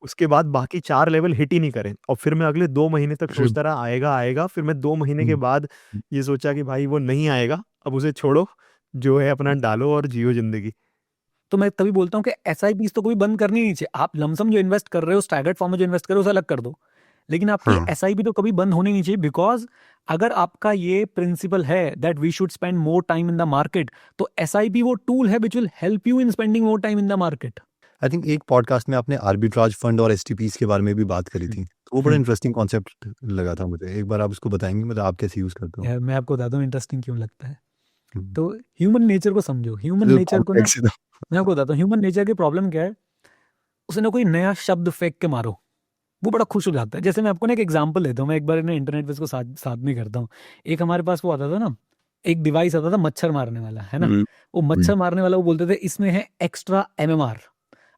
C: उसके बाद बाकी 4 लेवल हिट ही नहीं करे, और फिर मैं अगले 2 महीने तक सोचता रहा आएगा आएगा। फिर मैं 2 महीने के बाद ये सोचा कि भाई वो नहीं आएगा, अब उसे छोड़ो, जो है अपना डालो और जियो जिंदगी।
A: तो मैं तभी बोलता हूँ कि SIPs तो कोई बंद करनी नहीं चाहिए। आप लमसम जो इन्वेस्ट कर रहे हो, स्टैगर्ड फॉर्म में जो इन्वेस्ट कर रहे हो, उसे अलग कर दो, लेकिन आपकी SIP तो कभी बंद होनी नहीं चाहिए। बिकॉज अगर आपका ये प्रिंसिपल है that we should spend more time in the market, तो SIP वो टूल है which will help you in spending more time in the market.
B: I think एक पॉडकास्ट में आपने आर्बिट्राज फंड और एसटीपीज के बारे में भी बात करी थी, तो वो बड़ा इंटरेस्टिंग कॉन्सेप्ट लगा था मुझे। एक बार आप उसको बताएंगे, मतलब आप कैसे यूज करते हो?
A: यार मैं आपको बताता हूँ इंटरेस्टिंग क्यों लगता है।
B: हम्म,
A: तो ह्यूमन नेचर को समझो, ह्यूमन
B: जो
A: नेचर को ना,
B: complex है ना।
A: मैं आपको बताता हूँ ह्यूमन नेचर की प्रॉब्लम क्या है। उसे ना कोई नया शब्द फेंक के मारो, वो बड़ा खुश हो जाता है। जैसे मैं आपको ना एक एग्जांपल देता हूँ, मैं एक बार ना इंटरनेट पे इसको साथ में करता हूँ। एक हमारे पास वो आता था ना, एक डिवाइस आता था मच्छर मारने वाला, है ना।
B: हम्म,
A: वो मच्छर मारने वाला, वो बोलते थे इसमें है एक्स्ट्रा एमएमआर।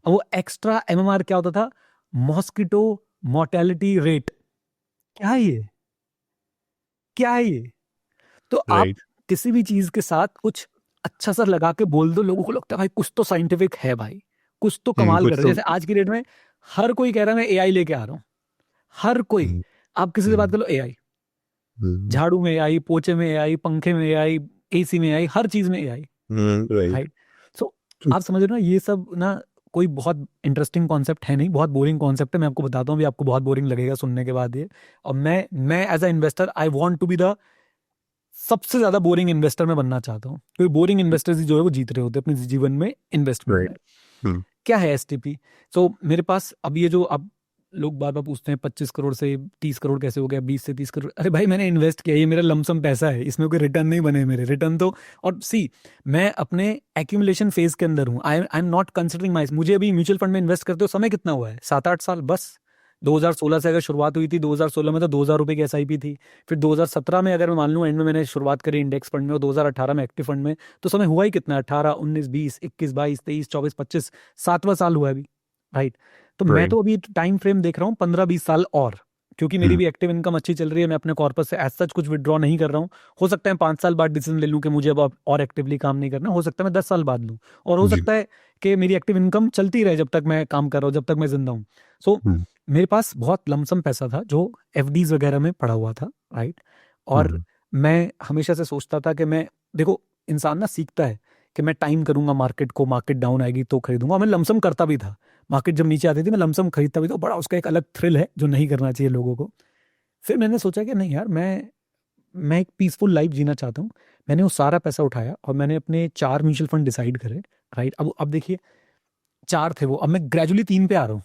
A: अब वो एक्स्ट्रा एमएमआर क्या होता था? Mosquito mortality rate. क्या है ये? क्या है ये? तो आप
B: राइट।
A: किसी भी चीज के साथ कुछ अच्छा सा लगा के बोल दो, लोगों को लगता है भाई कुछ तो साइंटिफिक है, भाई कुछ तो कमाल कर
B: कुछ
A: रहे हैं।
B: तो।
A: जैसे आज की डेट में हर कोई कह रहा है मैं एआई लेके आ रहा हूँ, हर कोई।
B: हम्म,
A: आप किसी से बात कर लो, एआई,
B: हम्म,
A: झाड़ू में एआई, पोछे में एआई, पंखे में एआई, एसी में एआई, हर चीज में एआई,
B: राइट।
A: राइट। सो आप समझ रहे हो ना, ये सब ना कोई बहुत इंटरेस्टिंग कॉन्सेप्ट है नहीं, बहुत बोरिंग कॉन्सेप्ट है। मैं आपको बताता हूँ, भी आपको बहुत बोरिंग लगेगा सुनने के बाद ये। और मैं as a investor I want to be the सबसे ज्यादा बोरिंग इन्वेस्टर मैं बनना चाहता हूँ, क्योंकि बोरिंग इन्वेस्टर्स जो है वो जीत रहे होते हैं अपने जीवन में इन्वेस्टमेंट में।
B: राइट।
A: क्या है एसटीपी? सो मेरे पास अब ये जो अब लोग बार बार पूछते हैं 25 करोड़ से 30 करोड़ कैसे हो गया, 20 से 30 करोड़। अरे भाई मैंने इन्वेस्ट किया, ये मेरा लमसम पैसा है, इसमें कोई रिटर्न नहीं बने मेरे। रिटर्न तो, और सी, मैं अपने एक्यूमुलेशन फेज के अंदर हूँ। आई एम नॉट कंसिडरिंग माई, मुझे अभी म्यूचुअल फंड में इन्वेस्ट करते हो समय कितना हुआ है? 7-8 साल बस। 2016 से अगर शुरुआत हुई थी, 2016 में तो 2000 रुपए की एसआईपी थी। फिर 2017 में अगर मैं मान लूँ एंड में मैंने शुरुआत करी इंडेक्स फंड में, और 2018 में एक्टिव फंड में, तो समय हुआ ही कितना? 18, 19, 20, 21, 22, 23, 24, 25, 7वां साल हुआ है अभी, राइट। तो मैं
B: राइट।
A: तो अभी टाइम फ्रेम देख रहा हूँ 15-20 साल और, क्योंकि मेरी भी एक्टिव इनकम अच्छी चल रही है। मैं अपने कॉर्पस से एज सच कुछ विड्रॉ नहीं कर रहा हूँ। हो सकता है 5 साल बाद डिसीजन ले लूँ कि मुझे अब और एक्टिवली काम नहीं करना। हो सकता है मैं 10 साल बाद लूँ, और हो
B: जी।
A: सकता है कि मेरी एक्टिव इनकम चलती रहे जब तक मैं काम कर रहा हूँ, जब तक मैं जिंदा हूँ। सो
B: हम्म,
A: मेरे पास बहुत लमसम पैसा था जो एफडीज वगैरह में पड़ा हुआ था, राइट। और
B: हम्म,
A: मैं हमेशा से सोचता था कि मैं, देखो इंसान ना सीखता है कि मैं टाइम करूंगा मार्केट को, मार्केट डाउन आएगी तो खरीदूंगा। और मैं लमसम करता भी था, मार्केट जब नीचे आती थी मैं लमसम खरीदता भी था। बड़ा उसका एक अलग थ्रिल है जो नहीं करना चाहिए लोगों को। फिर मैंने सोचा कि नहीं यार, मैं एक पीसफुल लाइफ जीना चाहता हूँ। मैंने वो सारा पैसा उठाया और मैंने अपने 4 म्यूचुअल फंड डिसाइड करे, राइट। अब देखिए, 4 थे वो, अब मैं ग्रेजुअली 3 पे आ रहा हूँ,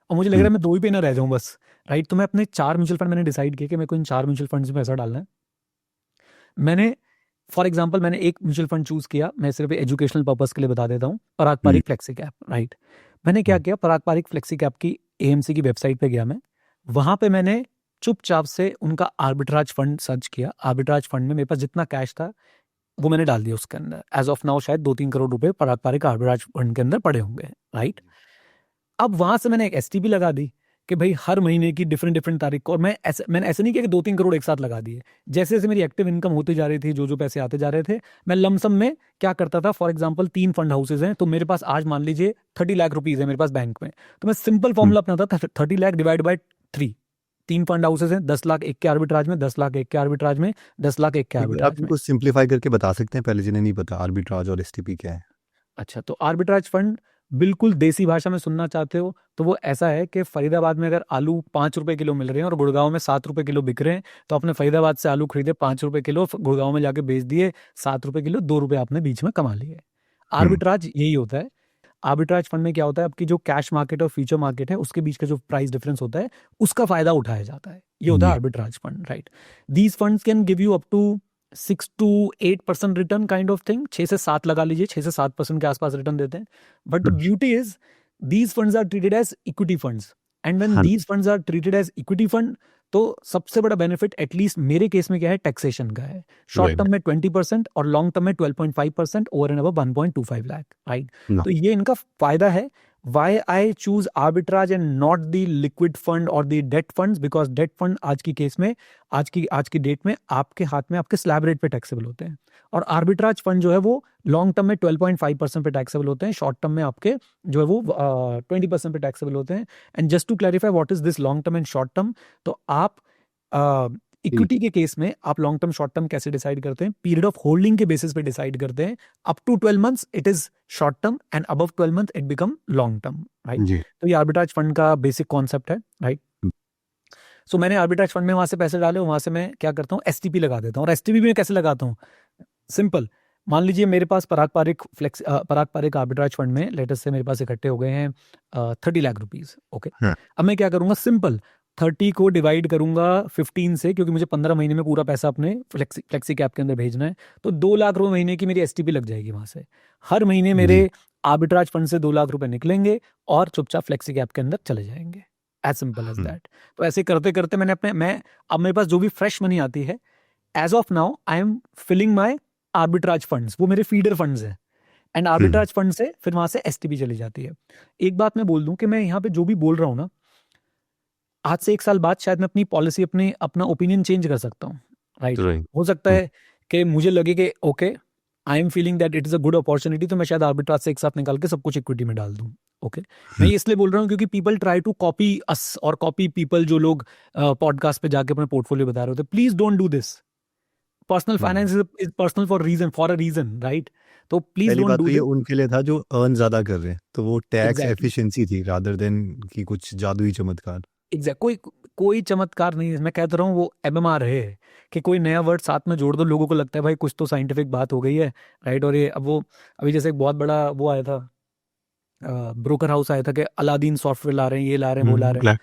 A: और मुझे लग रहा
B: हम्म,
A: है मैं 2 ही पे ना रह जाऊँ बस, राइट। तो मैं अपने 4 म्यूचुअल फंड मैंने डिसाइड किया कि मेरे को इन 4 म्यूचुअल फंड्स में पैसा डालना है। मैंने, फॉर एग्जाम्पल, मैंने एक म्यूचुअल फंड चूज किया, मैं सिर्फ एजुकेशनल पर्पज के लिए बता देता हूँ,
B: हम्म,
A: परागपारिक फ्लेक्सी कैप, राइट। मैंने क्या किया, परागपारिक फ्लेक्सी कैप की एएमसी की वेबसाइट पे गया मैं। वहां पे मैंने चुपचाप से उनका आर्बिट्राज फंड सर्च किया। आर्बिट्राज फंड में मेरे पास जितना कैश था वो मैंने डाल दिया उसके अंदर। एज ऑफ नाउ शायद 2-3 करोड़ रुपए पारंपरिक आर्बिट्राज फंड के अंदर पड़े होंगे, राइट। अब वहां से मैंने एक एसटीपी लगा दी कि भाई हर महीने की डिफरेंट डिफरेंट तारीख को। और मैंने ऐसे नहीं किया कि 2-3 करोड़ एक साथ लगा दिए। जैसे जैसे मेरी एक्टिव इनकम होती जा रही थी, जो जो पैसे आते जा रहे थे, मैं लमसम में क्या करता था। फॉर एग्जाम्पल 3 फंड हाउसेज हैं, तो मेरे पास आज मान लीजिए 30 लाख रुपीज है मेरे पास बैंक में। तो मैं सिंपल
B: हम्म।
A: फॉर्मूला अपनाता था, 30 lakh divide by 3। 3 fund houses हैं, 10 लाख एक के आर्बिट्राज में, 10 लाख एक के आर्बिट्राज में, 10 लाख एक के
B: एक बार आप
A: आर्बिट्राज में।
B: इनको सिंप्लीफाई करके बता सकते हैं, पहले जिन्हें नहीं पता आर्बिट्राज और एसटीपी क्या है?
A: अच्छा, तो आर्बिट्राज फंड बिल्कुल देसी भाषा में सुनना चाहते हो तो वो ऐसा है कि फरीदाबाद में अगर आलू 5 रुपए किलो मिल रहे हैं और गुड़गांव में 7 रुपए किलो बिक रहे हैं, तो आपने फरीदाबाद से आलू खरीदे 5 रुपए किलो, गुड़गांव में जाके बेच दिए 7 रुपए किलो, 2 रुपए आपने बीच में कमा लिए।
B: हम्म,
A: आर्बिट्राज यही होता है। आर्बिट्राज फंड में क्या होता है, आपकी जो कैश मार्केट और फ्यूचर मार्केट है उसके बीच का जो प्राइस डिफरेंस होता है उसका फायदा उठाया जाता है। ये होता है
B: जी।
A: Arbitrage fund, right. These funds can give you up to 6 to 8% return kind of thing. 6 से 7 लगा लीजिए, 6 से 7% के आसपास रिटर्न देते हैं। But the beauty is these funds are treated as equity funds, and when
B: हाँ।
A: These funds are treated as equity fund, तो सबसे बड़ा बेनिफिट एटलीस्ट मेरे केस में क्या है, टैक्सेशन का है। Short
B: right.
A: टर्म में 20% और लॉन्ग टर्म में 12.5% over and above 1.25 lakh, right.
B: ना।
A: तो ये इनका फायदा है। Why I choose arbitrage and not the liquid fund और the debt funds, because debt fund आज की केस में, आज की डेट में आपके हाथ में आपके स्लैब रेट पे टैक्सेबल होते हैं, और आर्बिट्राज फंड जो है वो लॉन्ग टर्म में 12.5% पे टैक्सेबल होते हैं, शॉर्ट टर्म में आपके जो है वो 20% पे टैक्सेबल होते हैं। And just to clarify what is this long term and short term, तो आप इक्विटी के केस में आप लॉन्ग टर्म शॉर्ट टर्म कैसे डिसाइड करते हैं? पीरियड ऑफ होल्डिंग के बेसिस पे डिसाइड करते हैं। Up to 12 months it is short term, and above 12 month it become long term, right.
B: जी।
A: तो ये आर्बिट्राज फंड का बेसिक कॉन्सेप्ट है, राइट। सो मैंने आर्बिट्राज फंड में वहां से पैसे डाले, वहां से मैं क्या करता हूँ, एसटीपी लगा देता हूँ। और एसटीपी में कैसे लगाता हूँ? सिंपल, मान लीजिए मेरे पास पराग पारिक आर्बिट्राज फंड में लेटेस्ट से मेरे पास इकट्ठे हो गए हैं 30 लाख रुपीस। ओके,
B: हाँ।
A: अब मैं क्या करूंगा, सिंपल 30 को डिवाइड करूंगा 15 से, क्योंकि मुझे 15 महीने में पूरा पैसा अपने फ्लेक्सी कैप के अंदर भेजना है, तो 2 लाख रुपए महीने की मेरी एसटीपी लग जाएगी वहां से। हर महीने मेरे
B: जी
A: आर्बिट्राज फंड से 2 लाख रुपए निकलेंगे और चुपचाप फ्लेक्सी कैप के अंदर चले जाएंगे। As simple as that. तो ऐसे करते करते अब मेरे पास जो भी फ्रेश मनी आती है, as of now I am filling my arbitrage funds, वो मेरे फीडर फंड्स हैं, एंड आर्बिट्राज फंड से फिर वहां से एसटीपी चली जाती है। एक बात मैं बोल दूं कि मैं यहाँ पे जो भी बोल रहा हूँ ना, आज से 1 साल बाद शायद मैं अपनी पॉलिसी अपना ओपिनियन चेंज कर सकता हूँ। राइट,
B: राइट
A: हो सकता है कि मुझे लगे कि okay I am feeling that it is a good opportunity, तो मैं शायद आर्बिट्राज से एक साथ निकाल के सब कुछ इक्विटी में डाल दूं। ओके, मैं ये इसलिए बोल रहा हूँ क्योंकि पीपल ट्राई टू कॉपी अस और कॉपी पीपल, जो लोग पॉडकास्ट पे जाके अपने पोर्टफोलियो बता रहे होते, please don't do this. Personal finance is personal for a reason, right? तो प्लीज
B: पहली
A: डोंट
B: बात
A: डू
B: तो ये
A: दिस।
B: उनके लिए था जो अर्न ज्यादा कर रहे हैं, तो वो टैक्स
A: एग्जैक्टली,
B: एफिशिएंसी थी रादर देन कि कुछ जादुई चमत्कार।
A: कोई चमत्कार नहीं है। मैं कहता रहा हूँ वो एमएमआर है कि कोई नया वर्ड साथ में जोड़ दो, लोगों को लगता है भाई कुछ तो साइंटिफिक बात हो गई है, राइट? और ये अभी जैसे एक बहुत बड़ा वो आया था, ब्रोकर हाउस आया था कि अलादीन सॉफ्टवेयर ला रहे हैं, ये ला रहे हैं, वो ला रहे हैं।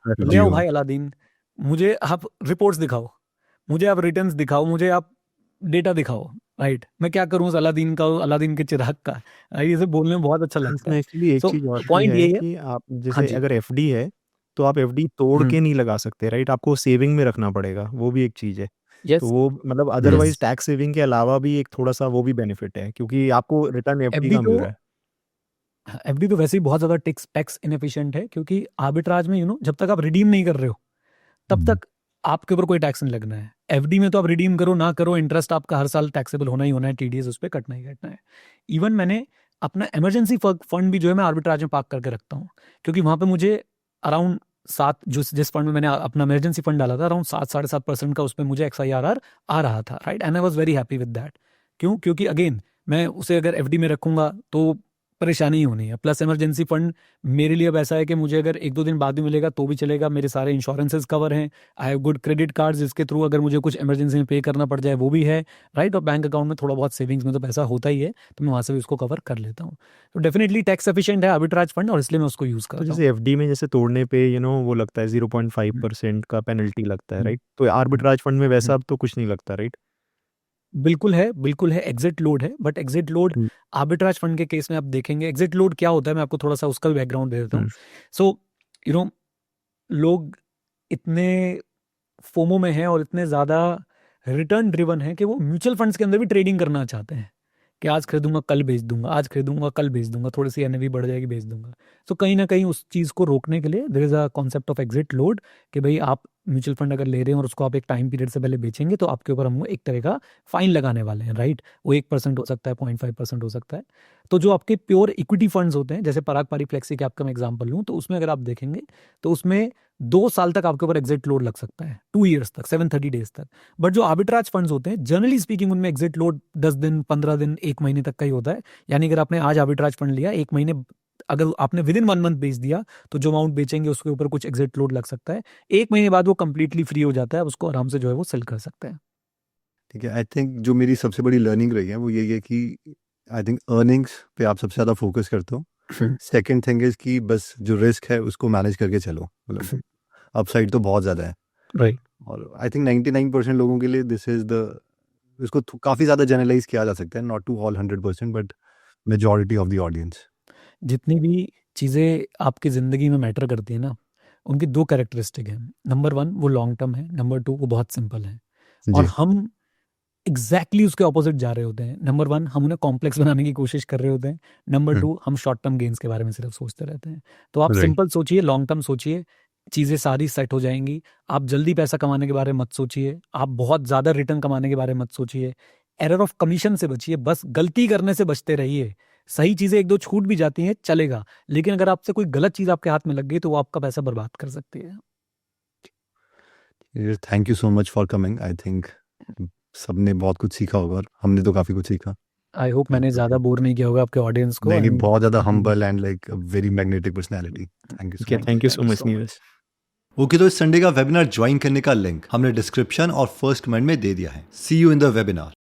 A: ले
B: जी
A: आओ
B: हाँ।
A: भाई अलादीन, मुझे आप रिपोर्ट्स दिखाओ, मुझे आप रिटर्न्स दिखाओ, मुझे आप डेटा दिखाओ, राइट? मैं क्या करूँ उस अलादीन के चिराग का? ये सब बोलने में बहुत अच्छा लगता
C: इसमें
A: है।
C: एक्चुअली एक
A: सो
C: चीज और भी
A: पॉइंट
C: है
A: यही है।
C: कि आप
A: हाँ
C: जैसे
A: जी।
C: अगर एफडी है तो आप एफडी तोड़
A: हम्म,
C: के नहीं लगा सकते, राइट? आपको सेविंग में रखना पड़ेगा, वो भी एक चीज है। तो
A: यस
C: वो मतलब
B: हम्म
C: अदरवाइज टैक्स सेविंग के अलावा भी एक थोड़ा सा वो भी बेनिफिट है, क्योंकि आपको रिटर्न एफडी
A: एफडी
C: का मिल
A: तो
C: रहा है।
A: एफडी तो वैसे ही बहुत ज्यादा टैक्स इनएफिशिएंट है, क्योंकि आर्बिट्राज में जब तक आप रिडीम नहीं कर रहे हो तब
B: हम्म,
A: तक आपके ऊपर कोई टैक्स नहीं लगना है। एफडी में तो आप रिडीम करो ना करो, इंटरेस्ट आपका हर साल टैक्सेबल होना ही होना है, टीडीएस उस पर कटना ही कटना है। इवन मैंने अपना इमरजेंसी फंड भी जो है मैं आर्बिट्राज में पार्क करके रखता हूँ, क्योंकि वहां पे मुझे अराउंड 7, जिस फंड में मैंने अपना इमरजेंसी फंड डाला था, अराउंड 7-7.5% का उसमें मुझे XIRR आ रहा था, right? And I was very happy with that. क्यों? क्योंकि अगेन मैं उसे अगर एफडी में रखूंगा तो परेशानी ही होनी है। प्लस इमरजेंसी फंड मेरे लिए अब ऐसा है कि मुझे अगर 1-2 दिन बाद में मिलेगा तो भी चलेगा, मेरे सारे इंश्योरेंसेज कवर हैं, I have good credit cards जिसके थ्रू अगर मुझे कुछ इमरजेंसी में पे करना पड़ जाए वो भी है, राइट? और बैंक अकाउंट में थोड़ा बहुत सेविंग्स में तो पैसा होता ही है, तो मैं वहाँ से भी उसको कवर कर लेता हूँ। तो डेफिनेटली टैक्स एफिशिएंट है आर्बिट्राज फंड, और इसलिए मैं उसको यूज़
C: तो
A: करता हूँ।
C: जैसे एफडी में जैसे तोड़ने पे वो लगता है 0.5% का पेनल्टी लगता है,
A: हम्म,
C: राइट? तो आर्बिट्राज फंड में वैसा
A: हम्म।
C: अब तो कुछ नहीं लगता, राइट?
A: बिल्कुल है, एग्जिट लोड है, but exit load
C: hmm,
A: arbitrage fund के केस में आप देखेंगे एग्जिट लोड क्या होता है, मैं आपको थोड़ा सा उसका भी बैकग्राउंड दे देता हूँ।
C: हम्म,
A: सो यू नो लोग इतने फोमो में हैं और इतने ज़्यादा रिटर्न ड्रिवन हैं कि वो म्यूचुअल फंड्स के अंदर भी ट्रेडिंग करना चाहते हैं कि आज खरीदूंगा कल बेच दूंगा, आज खरीदूंगा कल बेच दूंगा, थोड़ी सी एनएवी बढ़ जाएगी बेच दूंगा। तो कहीं ना कहीं उस चीज़ को रोकने के लिए there is a concept of exit load, कि भाई आप म्यूचुअल फंड अगर ले रहे हैं और उसको आप एक टाइम पीरियड से पहले बेचेंगे तो आपके ऊपर हम एक तरह का फाइन लगाने वाले हैं, राइट? वो 1% हो सकता है, 0.5% हो सकता है। तो जो आपके प्योर इक्विटी फंड्स होते हैं, जैसे पराग पारी फ्लेक्सी कैप का मैं एग्जाम्पल लूँ, तो उसमें अगर आप देखेंगे तो उसमें 2 साल तक आपके ऊपर एग्जिट लोड लग सकता है, 2 ईयर्स तक, 730 डेज तक। बट जो आर्बिट्राज फंड्स होते हैं जनरली स्पीकिंग उनमें एग्जिट लोड 10 दिन, 15 दिन, 1 महीने तक का ही होता है। यानी अगर आपने आज आर्बिट्राज फंड लिया, 1 महीने अगर आपने विद इन 1 मंथ बेच दिया तो जो अमाउंट बेचेंगे उसके ऊपर कुछ एग्जिट लोड लग सकता है। 1 महीने बाद वो कंप्लीटली फ्री हो जाता है, उसको आराम से जो है वो सेल कर सकते हैं।
B: ठीक है। आई थिंक जो मेरी सबसे बड़ी लर्निंग रही है वो यही है कि आई थिंक अर्निंग्स पे आप सबसे ज़्यादा फोकस करते हो। सेकंड थिंग इज कि बस जो रिस्क है उसको मैनेज करके चलो, मतलब अपसाइड तो बहुत ज़्यादा है।
A: राइट,
B: और आई थिंक 99% लोगों के लिए दिस इज द, इसको काफ़ी ज़्यादा जनरलाइज किया जा सकता है, not to all 100% but majority of the audience.
A: जितनी भी चीज़ें आपकी ज़िंदगी में मैटर करती है ना, उनकी 2 कैरेक्टरिस्टिक हैं। नंबर 1 वो लॉन्ग टर्म है, नंबर 2 वो बहुत सिंपल है। और
B: जी
A: हम एग्जैक्टली उसके ऑपोजिट जा रहे होते हैं। नंबर 1 हम उन्हें कॉम्प्लेक्स बनाने की कोशिश कर रहे होते हैं, नंबर 2 हम शॉर्ट टर्म गेन्स के बारे में सिर्फ सोचते रहते हैं। तो आप
B: राइट।
A: सिंपल सोचिए, लॉन्ग टर्म सोचिए, चीज़ें सारी सेट हो जाएंगी। आप जल्दी पैसा कमाने के बारे में मत सोचिए, आप बहुत ज़्यादा रिटर्न कमाने के बारे में मत सोचिए, एरर ऑफ कमीशन से बचिए, बस गलती करने से बचते रहिए। सही चीज़ें 1-2 छूट भी जाती हैं, चलेगा, लेकिन अगर आपसे कोई गलत चीज़ आपके हाथ में लग गई तो वो आपका पैसा बर्बाद कर सकती है।
B: Thank you so much for coming. I think सबने बहुत कुछ सीखा होगा और हमने तो काफ़ी कुछ सीखा।
A: आई होप मैंने ज़्यादा बोर नहीं किया होगा आपके ऑडियंस को।
B: नहीं,
A: and-
B: बहुत ज़्यादा humble and like very magnetic personality. Thank you so much.
C: Thank you so
A: Thank you
C: much
A: so much.
C: Neeraj.
B: Okay, तो इस संडे का वेबिनार ज्वाइन करने का लिंक हमने डिस्क्रिप्शन और फर्स्ट कमेंट में दे दिया है। सी यू इन द वेबिनार।